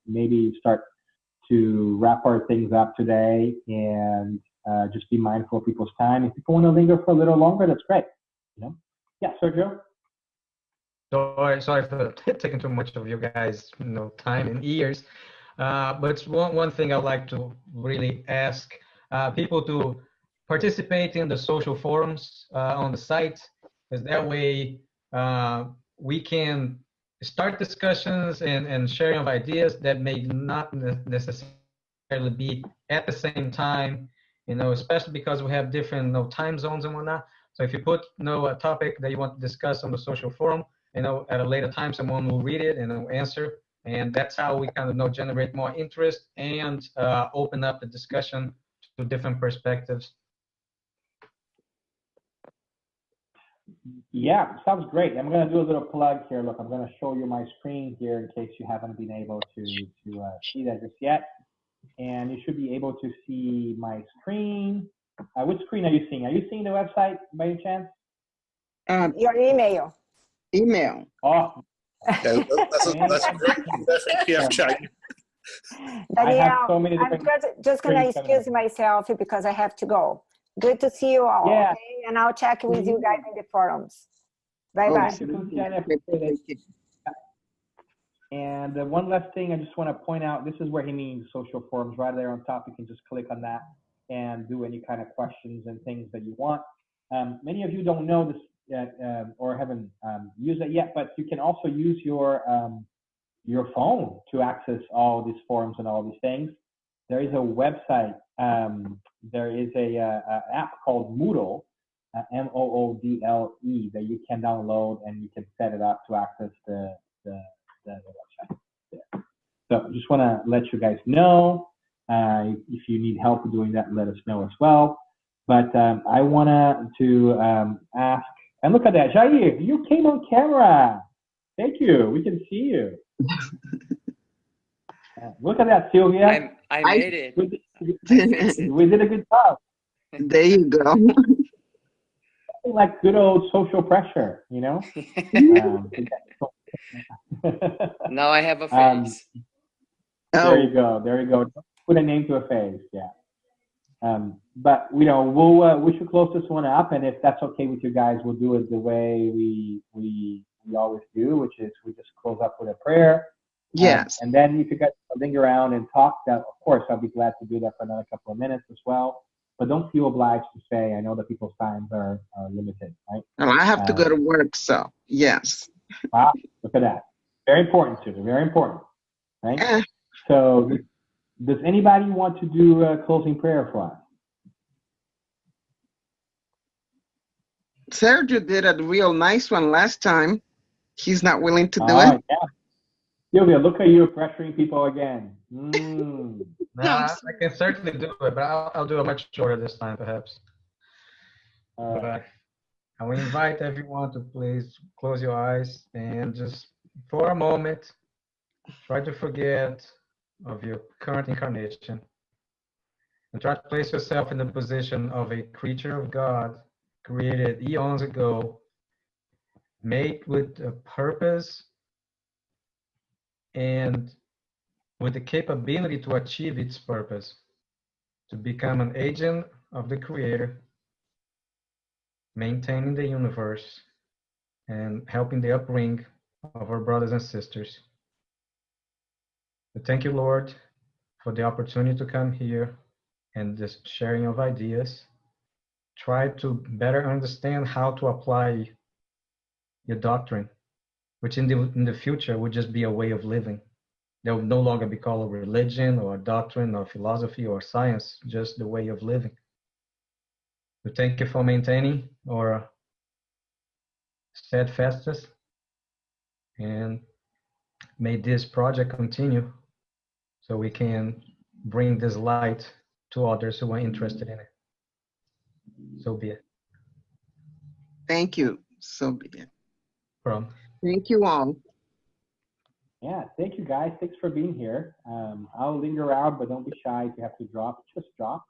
S2: maybe start to wrap our things up today and just be mindful of people's time. If people want to linger for a little longer, that's great. You know? Yeah, Sergio?
S7: Sorry for taking too much of you guys, time and ears. But one thing I'd like to really ask people to participate in the social forums on the site, because that way we can start discussions and sharing of ideas that may not necessarily be at the same time, especially because we have different time zones and whatnot. So if you put a topic that you want to discuss on the social forum, at a later time, someone will read it and will answer. And that's how we kind of generate more interest and open up the discussion to different perspectives.
S2: Yeah, sounds great. I'm going to do a little plug here. Look, I'm going to show you my screen here in case you haven't been able to see that just yet. And you should be able to see my screen. Which screen are you seeing? Are you seeing the website by any chance?
S3: Your email.
S1: Email.
S2: Oh,
S4: Yeah, that's great.
S3: Danielle,
S2: so many
S3: I'm just going to excuse myself because I have to go. Good to see you all.
S2: Yeah.
S3: Okay? And I'll check with you guys in the forums. Bye-bye.
S2: And one last thing I just want to point out, this is where he means social forums. Right there on top, you can just click on that and do any kind of questions and things that you want. Many of you don't know this or haven't used it yet, but you can also use your phone to access all these forums and all these things. There is a website. There is a app called Moodle, Moodle, that you can download and you can set it up to access the website. Yeah. So just want to let you guys know. If you need help doing that, let us know as well. But I want to ask, and look at that, Jair, you came on camera. Thank you. We can see you. Look at that, Sylvia.
S8: I made it.
S2: We did a good job.
S1: There you go.
S2: Like good old social pressure,
S8: Now I have a face.
S2: There you go. There you go. Put a name to a face. Yeah. But we should close this one up, and if that's okay with you guys, we'll do it the way we always do, which is we just close up with a prayer.
S1: Yes.
S2: And then if you guys linger around and talk, that of course I'll be glad to do that for another couple of minutes as well. But don't feel obliged to stay. I know that people's times are limited, right?
S1: Well, I have to go to work, so yes.
S2: Wow, look at that. Very important, Susan. Very important, right? So, does anybody want to do a closing prayer for us?
S1: Sergio did a real nice one last time. He's not willing to do it.
S2: Yeah. Sylvia, look at you pressuring people again.
S7: I can certainly do it, but I'll do it much shorter this time, perhaps. But I will invite everyone to please close your eyes and just for a moment, try to forget of your current incarnation and try to place yourself in the position of a creature of God created eons ago, made with a purpose and with the capability to achieve its purpose, to become an agent of the Creator, maintaining the universe and helping the upbringing of our brothers and sisters. But thank you, Lord, for the opportunity to come here and this sharing of ideas. Try to better understand how to apply your doctrine, which in the future would just be a way of living. They will no longer be called a religion or a doctrine or philosophy or science, just the way of living. So thank you for maintaining our steadfastness, and may this project continue so we can bring this light to others who are interested in it. So be it.
S1: Thank you. So be it.
S7: From
S1: Thank you all.
S2: Yeah, thank you guys. Thanks for being here. I'll linger around, but don't be shy. If you have to drop, just drop.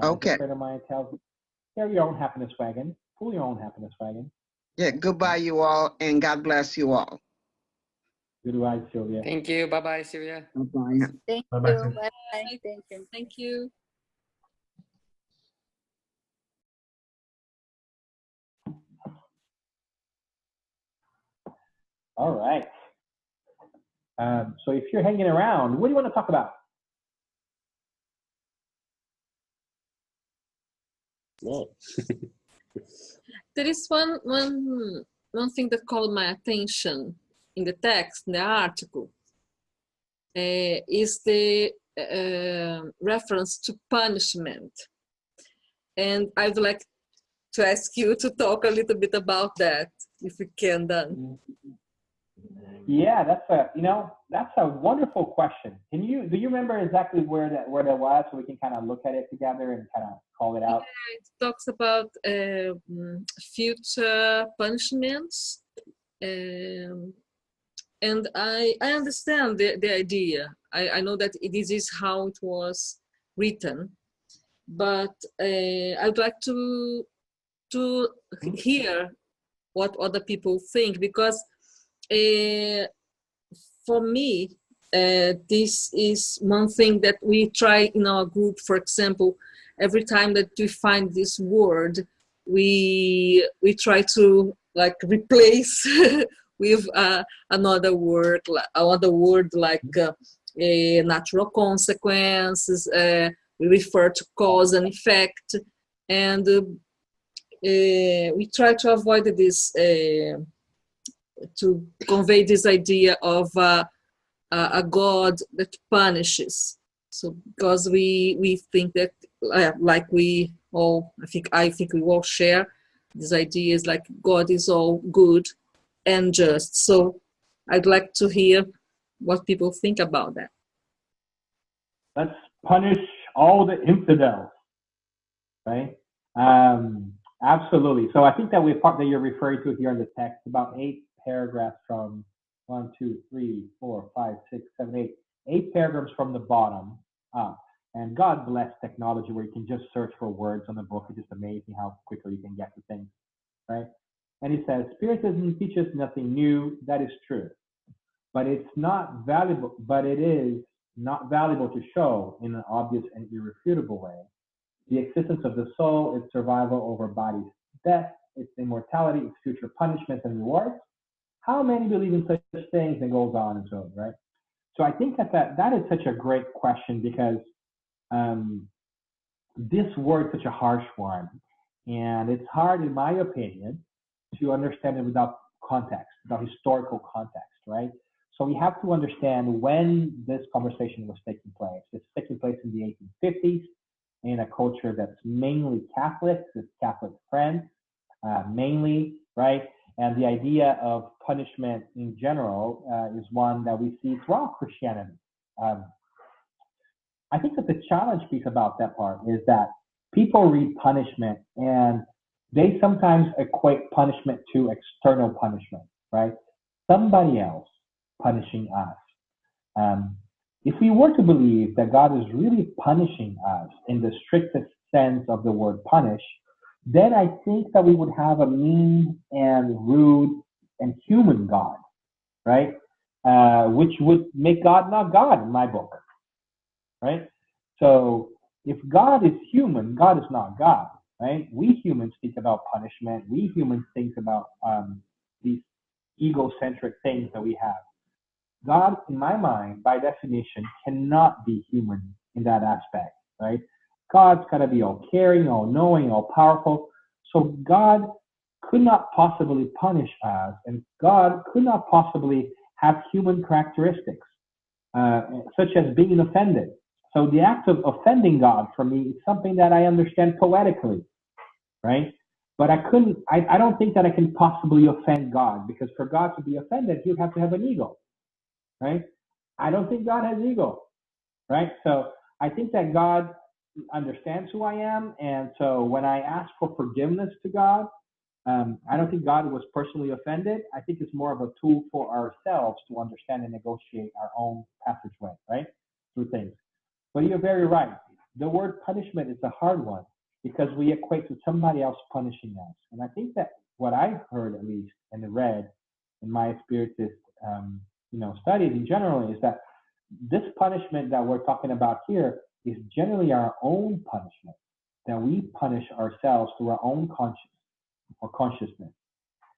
S1: Okay.
S2: A friend of mine tells me, carry your own happiness wagon. Pull your own happiness wagon.
S1: Yeah, goodbye, you all, and God bless you all.
S2: Goodbye, Sylvia.
S8: Thank you. Bye-bye, Sylvia.
S1: Bye-bye.
S6: Thank
S7: Bye-bye.
S6: you. Bye. Thank you.
S5: Thank you.
S2: All right. So if you're hanging around, what do you want to talk about?
S4: Well,
S5: There is one thing that called my attention in the text, in the article, is the reference to punishment. And I would like to ask you to talk a little bit about that, if you can, Dan.
S2: Yeah, that's a wonderful question. Do you remember exactly where that was, so we can kind of look at it together and kind of call it out?
S5: It talks about future punishments, and I understand the idea. I know that this is how it was written, but I'd like to hear what other people think, because for me, this is one thing that we try in our group. For example, every time that we find this word, we try to like replace with another word like natural consequences. We refer to cause and effect, and we try to avoid this, to convey this idea of a God that punishes. So because we think that, like we all, I think we all share this idea, is like God is all good and just. So I'd like to hear what people think about that.
S2: Let's punish all the infidels, right? Absolutely. So I think that part that you're referring to here in the text, about 8 paragraphs from 1, 2, 3, 4, 5, 6, 7, 8. 8 paragraphs from the bottom up. And God bless technology where you can just search for words on the book. It's just amazing how quickly you can get to things, right? And he says, Spiritism teaches nothing new. That is true. But it's not valuable, but it is not valuable to show in an obvious and irrefutable way the existence of the soul, its survival over body's death, its immortality, its future punishments and rewards. How many believe in such things? And goes on and so on, right? So I think that is such a great question, because this word is such a harsh one, and it's hard, in my opinion, to understand it without context, without historical context, right? So we have to understand when this conversation was taking place. It's taking place in the 1850s in a culture that's mainly Catholic, it's Catholic France, mainly, right? And the idea of punishment in general is one that we see throughout Christianity. I think that the challenge piece about that part is that people read punishment and they sometimes equate punishment to external punishment, right? Somebody else punishing us. If we were to believe that God is really punishing us in the strictest sense of the word punish, then I think that we would have a mean and rude and human God, right? Which would make God not God in my book, right? So if God is human, God is not God, right? We humans think about punishment. We humans think about these egocentric things that we have. God, in my mind, by definition, cannot be human in that aspect, right? God's got to be all caring, all knowing, all powerful. So God could not possibly punish us, and God could not possibly have human characteristics. such as being offended. So the act of offending God for me is something that I understand poetically, right? But I don't think that I can possibly offend God, because for God to be offended, he would have to have an ego, right? I don't think God has ego, right? So I think that God understands who I am. And so when I ask for forgiveness to God, I don't think God was personally offended. I think it's more of a tool for ourselves to understand and negotiate our own passageway, right? Through things. But you're very right. The word punishment is a hard one, because we equate to somebody else punishing us. And I think that what I've heard, at least, and read in my Spiritist, studies in general, is that this punishment that we're talking about here is generally our own punishment, that we punish ourselves through our own consciousness.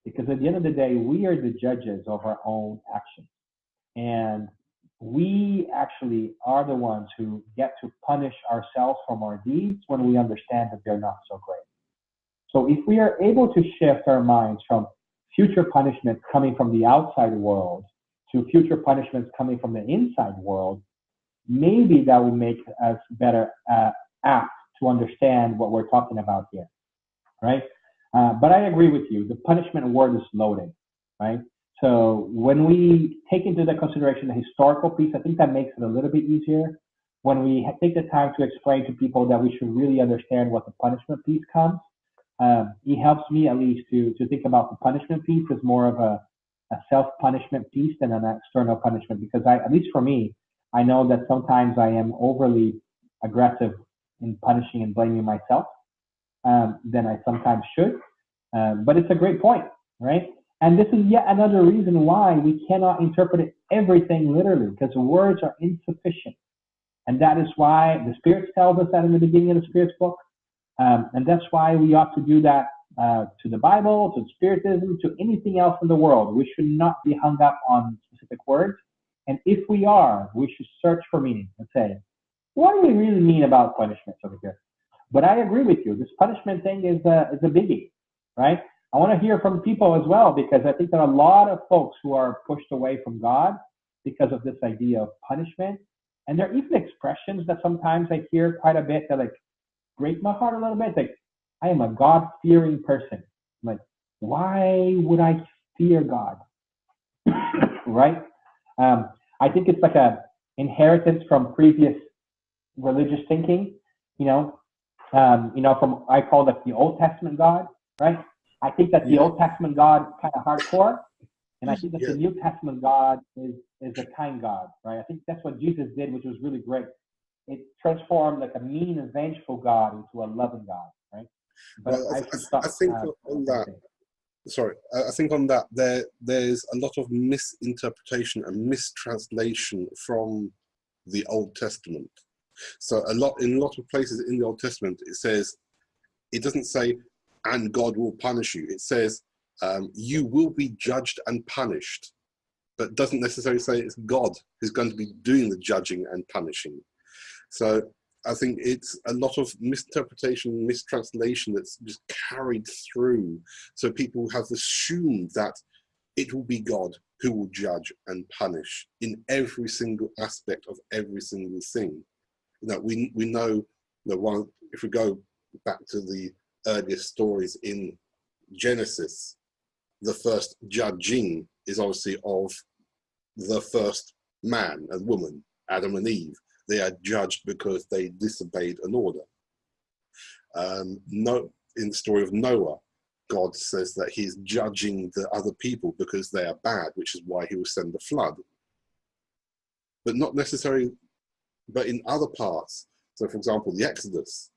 S2: Because at the end of the day, we are the judges of our own actions. And we actually are the ones who get to punish ourselves from our deeds when we understand that they're not so great. So if we are able to shift our minds from future punishments coming from the outside world to future punishments coming from the inside world, maybe that would make us better apt to understand what we're talking about here, right? But I agree with you. The punishment word is loaded, right? So when we take into the consideration the historical piece, I think that makes it a little bit easier. When we take the time to explain to people that we should really understand what the punishment piece comes, it helps me at least to think about the punishment piece as more of a self-punishment piece than an external punishment. Because at least for me, I know that sometimes I am overly aggressive in punishing and blaming myself than I sometimes should. But it's a great point, right? And this is yet another reason why we cannot interpret everything literally, because words are insufficient. And that is why the Spirit tells us that in the beginning of the Spirit's book. And that's why we ought to do that to the Bible, to Spiritism, to anything else in the world. We should not be hung up on specific words. And if we are, we should search for meaning and say, what do we really mean about punishments over here? But I agree with you. This punishment thing is a biggie, right? I want to hear from people as well, because I think there are a lot of folks who are pushed away from God because of this idea of punishment. And there are even expressions that sometimes I hear quite a bit that break my heart a little bit. Like, I am a God-fearing person. I'm like, why would I fear God? Right? I think it's like a inheritance from previous religious thinking, from, I call it the Old Testament God, right? I think that the Old Testament God kind of hardcore, and I think that the New Testament God is a kind God, right? I think that's what Jesus did, which was really great. It transformed like a mean and vengeful God into a loving God, right? But
S4: well, I think on that. Sorry, I think on that there's a lot of misinterpretation and mistranslation from the Old Testament. So in a lot of places in the Old Testament, it doesn't say, and God will punish you. It says, you will be judged and punished, but doesn't necessarily say it's God who's going to be doing the judging and punishing. So I think it's a lot of misinterpretation, mistranslation that's just carried through. So people have assumed that it will be God who will judge and punish in every single aspect of every single thing. We know if we go back to the earliest stories in Genesis, the first judging is obviously of the first man and woman, Adam and Eve. They are judged because they disobeyed an order. In the story of Noah, God says that he's judging the other people because they are bad, which is why he will send the flood. But not necessarily, but in other parts, so for example, the Exodus,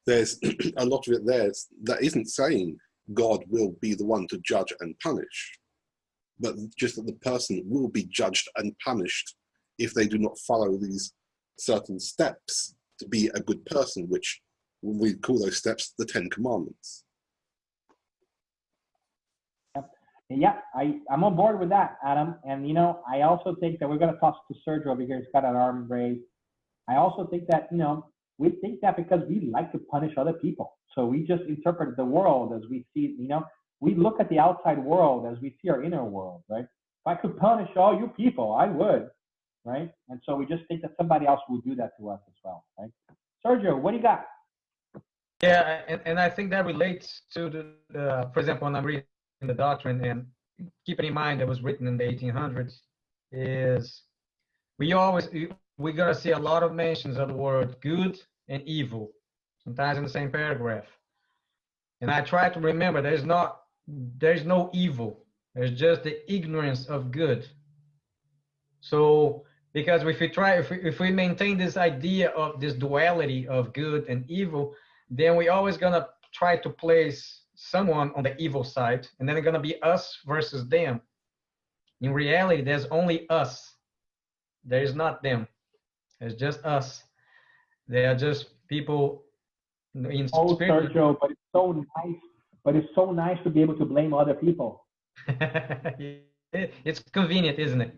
S4: there's a lot of it there that isn't saying God will be the one to judge and punish, but just that the person will be judged and punished if they do not follow these certain steps to be a good person, which we call those steps the 10 Commandments.
S2: Yeah, I'm on board with that, Adam. And, I also think that we're going to toss to Sergio over here. He's got an arm raised. I also think that, we think that because we like to punish other people. So we just interpret the world as we see, we look at the outside world as we see our inner world, right? If I could punish all you people, I would. right? And so we just think that somebody else will do that to us as well, right? Sergio, what do you got?
S7: Yeah, and I think that relates to for example, when I'm reading the doctrine, and keeping in mind that was written in the 1800s, is we're gonna see a lot of mentions of the word good and evil, sometimes in the same paragraph. And I try to remember there's no evil. There's just the ignorance of good. So because if we maintain this idea of this duality of good and evil, then we're always gonna try to place someone on the evil side, and then it's gonna be us versus them. In reality, there's only us. There is not them. It's just us. They are just people in spirit.
S2: Sergio, but it's so nice. But it's so nice to be able to blame other people.
S7: It's convenient, isn't it?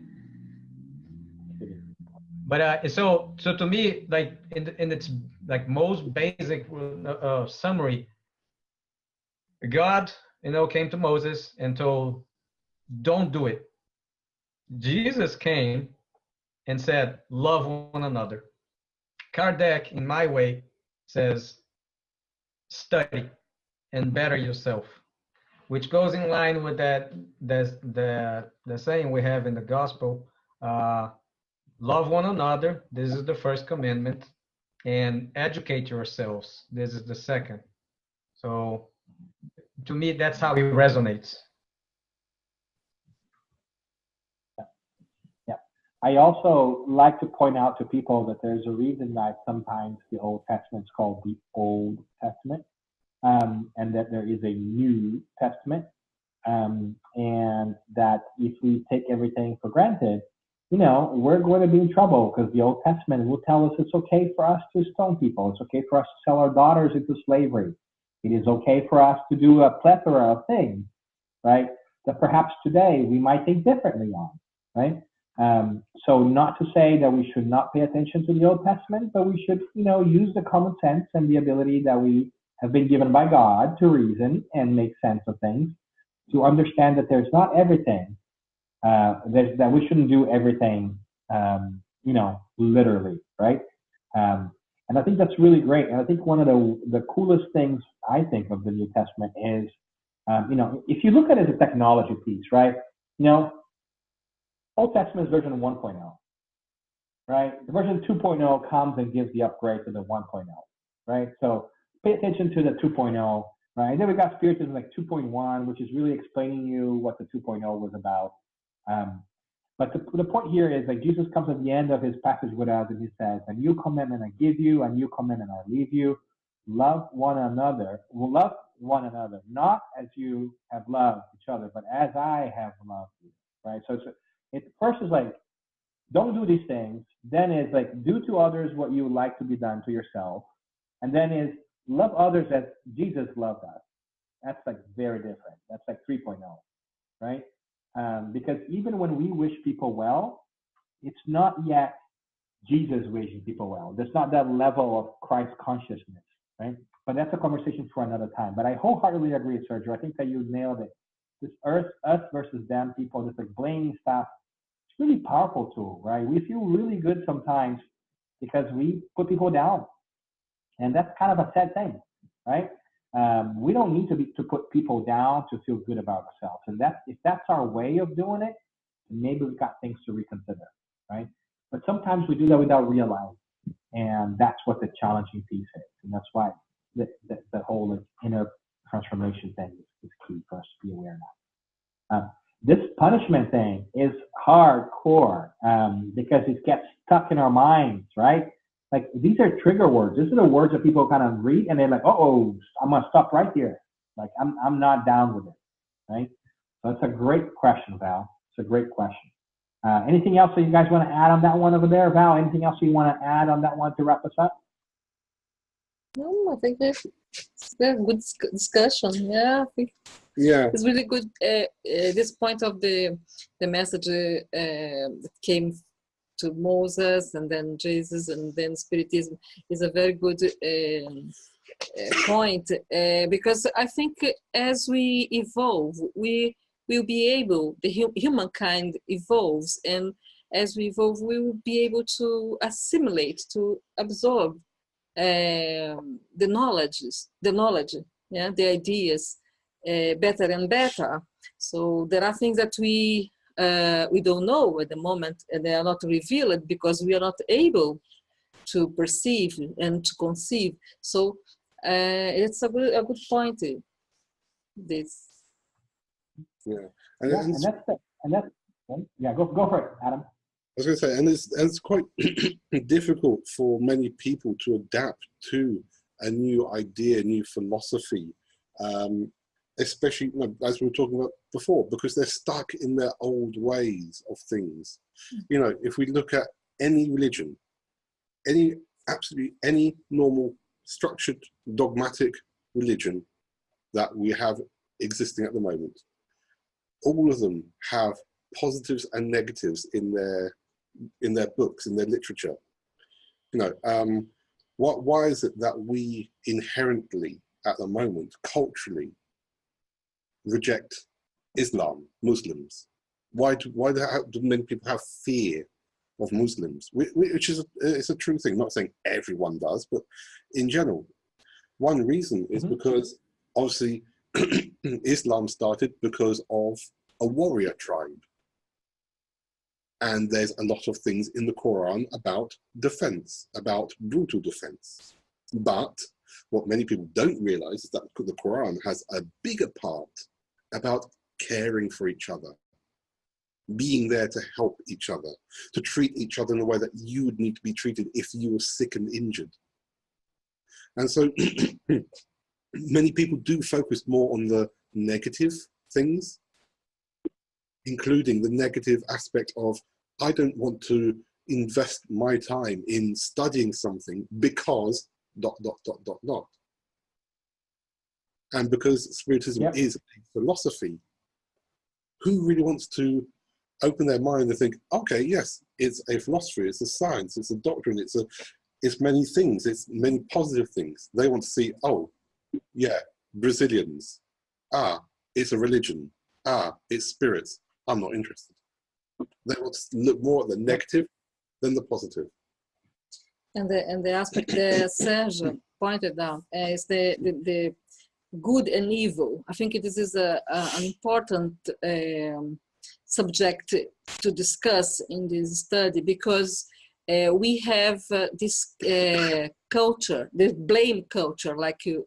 S7: But so to me, like in its like most basic summary, God, came to Moses and told, "Don't do it." Jesus came and said, "Love one another." Kardec, in my way, says, "Study and better yourself," which goes in line with the saying we have in the gospel, love one another. This is the first commandment, and educate yourselves. This is the second. So to me, that's how it resonates.
S2: Yeah. I also like to point out to people that there's a reason that sometimes the Old Testament is called the Old Testament, and that there is a New Testament, and that if we take everything for granted, we're going to be in trouble, because the Old Testament will tell us it's okay for us to stone people. It's okay for us to sell our daughters into slavery. It is okay for us to do a plethora of things, right, that perhaps today we might think differently on, right? So not to say that we should not pay attention to the Old Testament, but we should, use the common sense and the ability that we have been given by God to reason and make sense of things, to understand that there's not everything, that we shouldn't do everything, literally, right? And I think that's really great. And I think one of the coolest things I think of the New Testament is, if you look at it as a technology piece, right? Old Testament is version 1.0, right? The version 2.0 comes and gives the upgrade to the 1.0, right? So pay attention to the 2.0, right? And then we got Spiritism like 2.1, which is really explaining you what the 2.0 was about. But the point here is that Jesus comes at the end of his passage with us and he says, "A new commandment I give you, a new commandment I leave you. Love one another, not as you have loved each other, but as I have loved you." Right? So it first is like, don't do these things. Then is like, do to others what you would like to be done to yourself. And then is love others as Jesus loved us. That's like very different. That's like 3.0, right? Because even when we wish people well, it's not yet Jesus wishing people well. There's not that level of Christ consciousness, right? But that's a conversation for another time. But I wholeheartedly agree, Sergio. I think that you nailed it. This us versus them people, this like blaming stuff, it's really powerful tool, right? We feel really good sometimes because we put people down. And that's kind of a sad thing, right? We don't need to put people down to feel good about ourselves. And if that's our way of doing it, maybe we've got things to reconsider, right? But sometimes we do that without realizing. And that's what the challenging piece is. And that's why the whole like, inner transformation thing is key for us to be aware of. This punishment thing is hardcore because it gets stuck in our minds, right? Like these are trigger words. These are the words that people kind of read and they're like, "Oh, I'm gonna stop right here. Like I'm not down with it," right? So it's a great question, Val. It's a great question. Anything else that you guys want to add on that one over there, Val? Anything else you want to add on that one to wrap us up?
S5: No, I think it's a good discussion. Yeah, I think it's really good. This point of the message that came to Moses and then Jesus and then Spiritism is a very good point because I think as we evolve, we will be able, the humankind evolves, and as we evolve, we will be able to assimilate, to absorb the knowledge, yeah, the ideas better and better. So there are things that we don't know at the moment, and they are not revealed because we are not able to perceive and to conceive. So it's a good point. This.
S4: Yeah,
S2: Yeah, yeah. Go for it, Adam.
S4: I was going to say, and it's quite difficult for many people to adapt to a new idea, new philosophy, especially, you know, as we were talking about before, because they're stuck in their old ways of things. You know, if we look at any religion, absolutely any normal, structured, dogmatic religion that we have existing at the moment, all of them have positives and negatives in their books, in their literature. You know, why is it that we inherently, at the moment, culturally, reject Islam, Muslims? Why do many people have fear of Muslims? Which is it's a true thing. I'm not saying everyone does, but in general, one reason is because obviously Islam started because of a warrior tribe. And there's a lot of things in the Quran about defense, about brutal defense. But what many people don't realize is that the Quran has a bigger part about caring for each other, being there to help each other, to treat each other in a way that you would need to be treated if you were sick and injured. And so many people do focus more on the negative things, including the negative aspect of, I don't want to invest my time in studying something because ... And because Spiritism is a Philosophy, who really wants to open their mind and think, okay, yes, it's a philosophy, it's a science, it's a doctrine, it's many things, it's many positive things. They want to see, oh, yeah, Brazilians, it's a religion, it's spirits. I'm not interested. They want to look more at the negative than the positive.
S5: And the aspect that Serge pointed out is the good and evil. I think this is an important subject to discuss in this study, because we have this culture, this blame culture, like you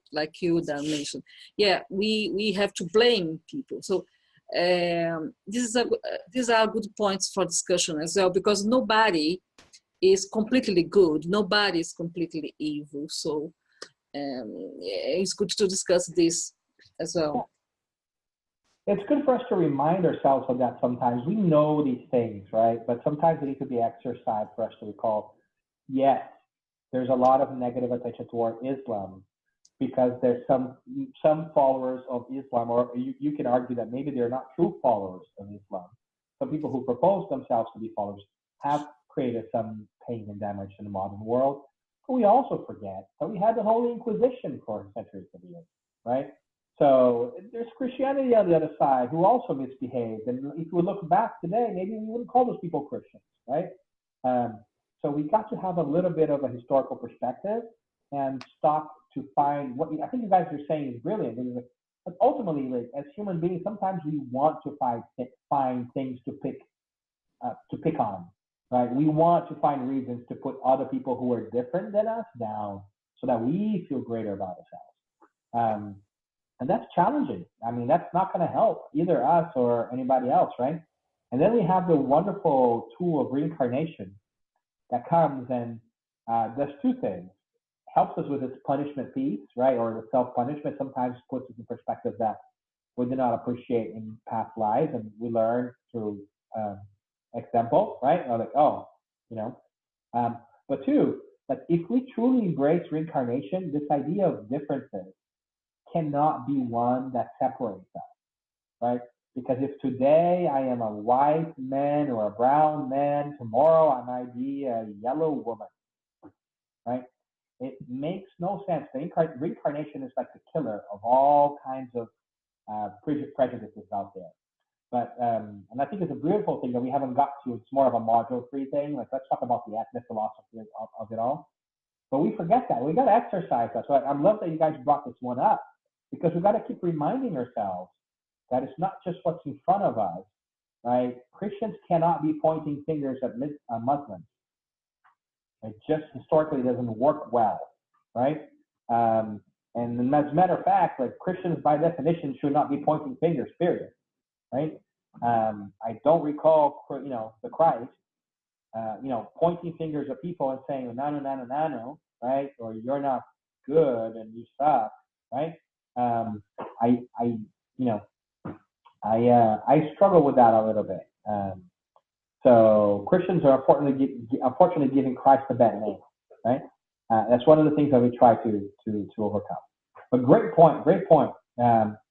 S5: Dan mentioned. Yeah, we have to blame people. So these are good points for discussion as well, because nobody is completely good, nobody is completely evil. So it's good to discuss this as well.
S2: It's good for us to remind ourselves of that sometimes. We know these things, right? But sometimes it needs to be exercised for us to recall, yes, there's a lot of negative attention toward Islam, because there's some followers of Islam, or you can argue that maybe they're not true followers of Islam. Some people who propose themselves to be followers have created some pain and damage in the modern world. But we also forget that we had the Holy Inquisition for centuries of years, right? So there's Christianity on the other side who also misbehaved. And if we look back today, maybe we wouldn't call those people Christians, right? So we got to have a little bit of a historical perspective and stop to find what I think you guys are saying is brilliant. But ultimately, like, as human beings, sometimes we want to find things to pick on, right? We want to find reasons to put other people who are different than us down so that we feel greater about ourselves. And that's challenging. I mean, that's not going to help either us or anybody else, right? And then we have the wonderful tool of reincarnation that comes and does two things. Helps us with this punishment piece, right? Or the self-punishment sometimes puts us in perspective that we did not appreciate in past lives, and we learn through example, right? Or like, oh, you know. But two, like if we truly embrace reincarnation, this idea of differences cannot be one that separates us, right? Because if today I am a white man or a brown man, tomorrow I might be a yellow woman, right? It makes no sense. The reincarnation is like the killer of all kinds of prejudices out there. And I think it's a beautiful thing that we haven't got to. It's more of a module 3 thing. Like, let's talk about the philosophy of it all. But we forget that. We got to exercise that. So I love that you guys brought this one up, because we got to keep reminding ourselves that it's not just what's in front of us, right? Christians cannot be pointing fingers at Muslims. It just historically doesn't work well, right? And as a matter of fact, like, Christians by definition should not be pointing fingers, period, right? I don't recall, the Christ, pointing fingers at people and saying, "Nano, nano, nano," right? Or "You're not good and you suck," right? I struggle with that a little bit. So Christians are unfortunately giving Christ a bad name, right? That's one of the things that we try to overcome. But great point.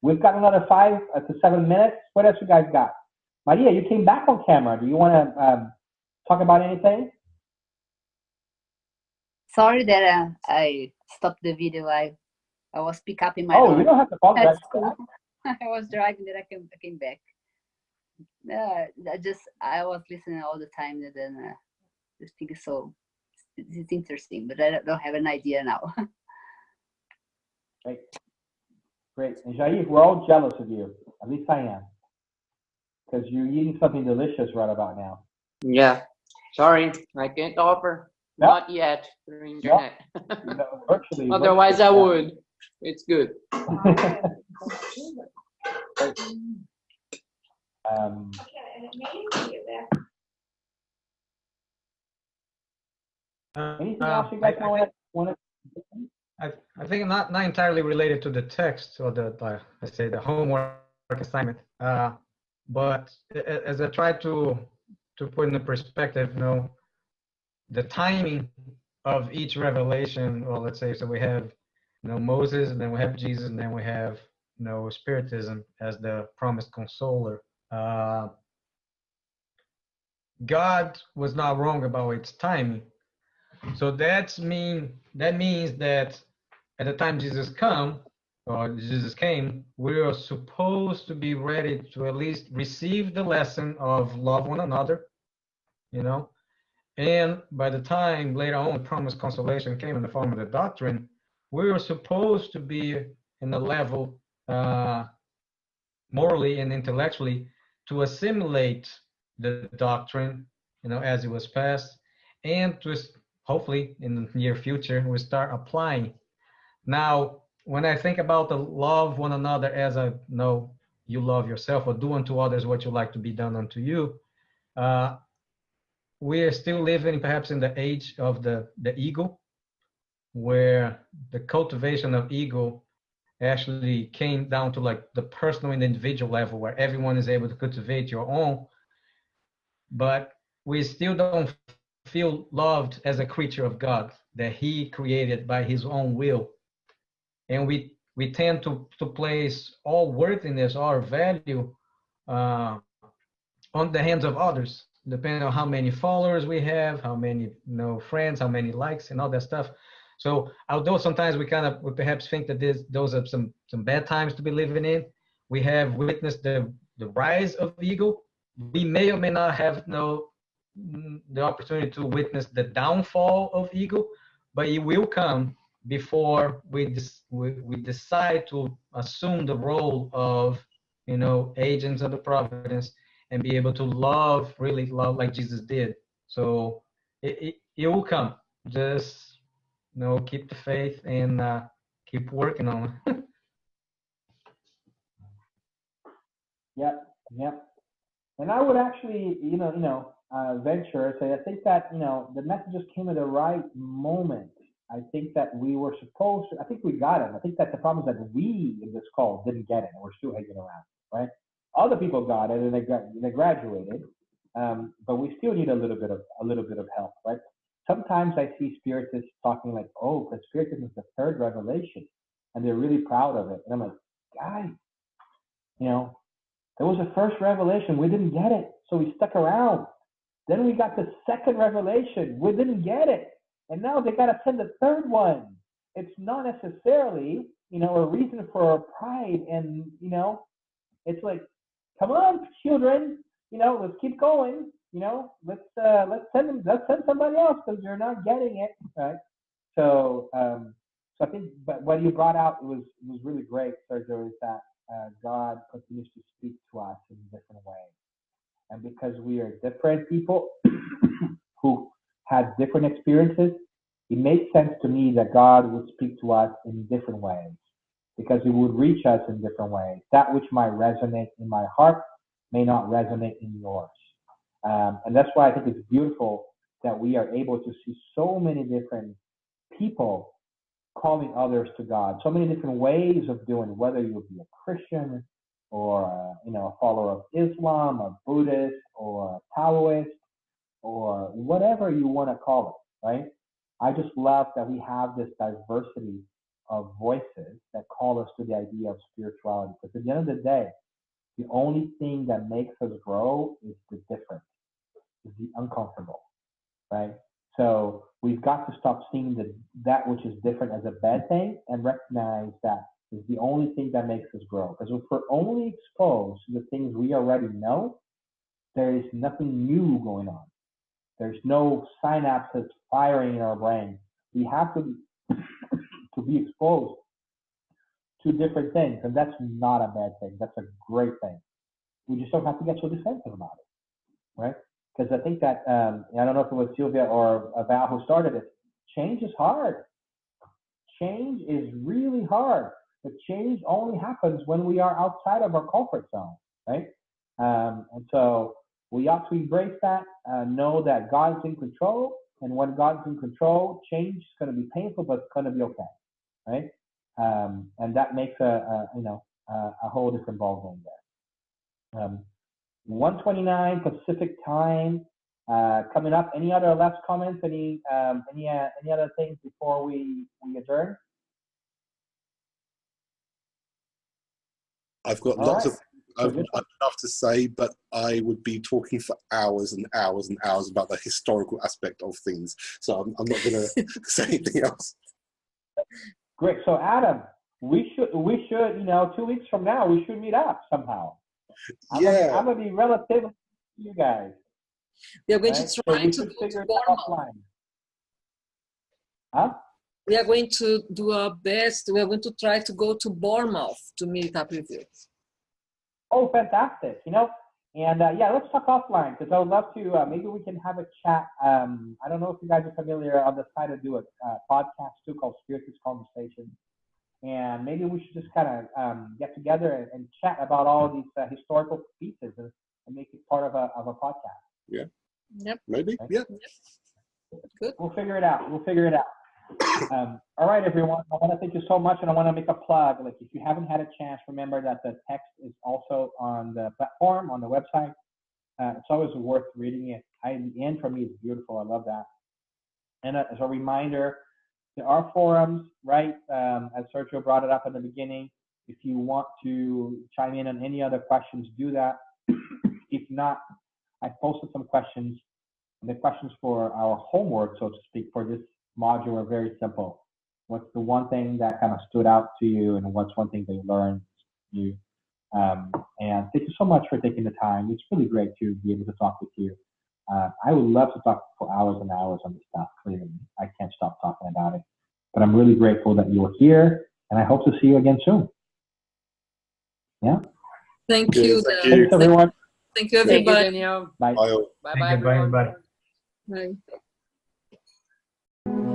S2: We've got another 5 to 7 minutes. What else you guys got? Maria, you came back on camera. Do you want to talk about anything?
S6: Sorry that I stopped the video. I was pick up in my
S2: Oh, you don't have to apologize for that.
S6: I was driving, then I came back. I was listening all the time, and then this thing is it's interesting, but I don't have an idea now.
S2: Great. And Jair, we're all jealous of you. At least I am, because you're eating something delicious right about now.
S8: Yeah. Sorry, I can't offer.
S2: Yep.
S8: Not yet through internet.
S2: Virtually.
S8: Otherwise, I would. It's good.
S2: Anything else you guys want to?
S7: I think not entirely related to the text or the homework assignment, but as I try to put in the perspective, the timing of each revelation, or let's say, so we have, Moses, and then we have Jesus, and then we have, Spiritism as the promised consoler. God was not wrong about its timing. So that means that at the time Jesus came, we are supposed to be ready to at least receive the lesson of love one another, and by the time later on the promised consolation came in the form of the doctrine, we were supposed to be in a level morally and intellectually to assimilate the doctrine, as it was passed, and to hopefully in the near future we start applying. Now, when I think about the love one another as I know you love yourself, or do unto others what you like to be done unto you, we are still living perhaps in the age of the ego, where the cultivation of ego actually came down to like the personal and individual level, where everyone is able to cultivate your own, but we still don't feel loved as a creature of God that he created by his own will. And we tend to place all worthiness, our value on the hands of others, depending on how many followers we have, how many friends, how many likes, and all that stuff. So although sometimes we perhaps think that those are some bad times to be living in, we have witnessed the rise of ego. We may or may not have the opportunity to witness the downfall of ego, but it will come before we decide to assume the role of agents of the providence and be able to really love like Jesus did. So it will come. Just keep the faith and keep working on it.
S2: Yep. And I would actually, venture and say, I think that, the messages came at the right moment. I think that we were supposed to, I think we got it. I think that the problem is that we in this call didn't get it, and we're still hanging around, right? Other people got it and they graduated, but we still need a little bit of help, right? Sometimes I see Spiritists talking like, "Oh, because Spiritism is the third revelation," and they're really proud of it. And I'm like, guys, there was a first revelation, we didn't get it, so we stuck around. Then we got the second revelation, we didn't get it, and now they got to send the third one. It's not necessarily, a reason for pride, and it's like come on, children, let's keep going. Let's send somebody else because you're not getting it, right? So I think, but what you brought out was really great, Sergio, is that God continues to speak to us in different ways, and because we are different people who had different experiences, it makes sense to me that God would speak to us in different ways, because He would reach us in different ways. That which might resonate in my heart may not resonate in yours. And that's why I think it's beautiful that we are able to see so many different people calling others to God, so many different ways of doing it, whether you be a Christian or a follower of Islam or Buddhist or Taoist or whatever you want to call it, right? I just love that we have this diversity of voices that call us to the idea of spirituality, because at the end of the day, the only thing that makes us grow is the different, is the uncomfortable, right? So we've got to stop seeing that which is different as a bad thing and recognize that is the only thing that makes us grow. Because if we're only exposed to the things we already know, there is nothing new going on. There's no synapses firing in our brain. We have to be exposed to different things, and that's not a bad thing. That's a great thing. We just don't have to get so defensive about it, right? Because I think that, I don't know if it was Sylvia or Val who started it, change is hard. Change is really hard. But change only happens when we are outside of our comfort zone, right? And so we ought to embrace that, know that God's in control, and when God's in control, change is going to be painful, but it's going to be okay, right? And that makes a whole different ballgame there. 1:29 Pacific time coming up. Any other last comments? Any other things before we adjourn?
S4: I've got
S2: All
S4: lots
S2: right.
S4: of I'd love to say, but I would be talking for hours and hours and hours about the historical aspect of things. So I'm not going to say anything else.
S2: Great. So Adam, we should 2 weeks from now we should meet up somehow. I'm gonna be relative to you guys.
S5: We are going
S2: right?
S5: to try
S2: so we
S5: to
S2: should
S5: go
S2: figure
S5: to
S2: it out
S5: Bournemouth.
S2: offline. Huh?
S5: We are going to do our best. We are going to try to go to Bournemouth to meet up with you.
S2: Oh, fantastic! And let's talk offline, because I would love to. Maybe we can have a chat. I don't know if you guys are familiar. On the side, I do a podcast too called Spiritist Conversations, and maybe we should just kind of get together and chat about all these historical pieces and make it part of a podcast.
S4: Yeah.
S5: Yep.
S4: Maybe.
S2: Okay.
S4: Yeah.
S5: Good.
S2: We'll figure it out. All right, everyone. I want to thank you so much, and I want to make a plug. Like, if you haven't had a chance, remember that the text is also on the platform, on the website. It's always worth reading it. The end for me is beautiful. I love that. And as a reminder, there are forums, right? As Sergio brought it up in the beginning. If you want to chime in on any other questions, do that. If not, I posted some questions. The questions for our homework, so to speak, for this module are very simple. What's the one thing that kind of stood out to you, and what's one thing that you learned? And thank you so much for taking the time. It's really great to be able to talk with you. I would love to talk for hours and hours on this stuff. Clearly, I can't stop talking about it. But I'm really grateful that you were here, and I hope to see you again soon. Yeah.
S5: Thank you.
S2: Thanks, everyone.
S5: Thank you, everybody.
S8: Thank you, Daniel.
S2: Bye.
S8: Bye,
S7: Thank you. Bye,
S8: everyone.
S7: everybody.
S5: Bye.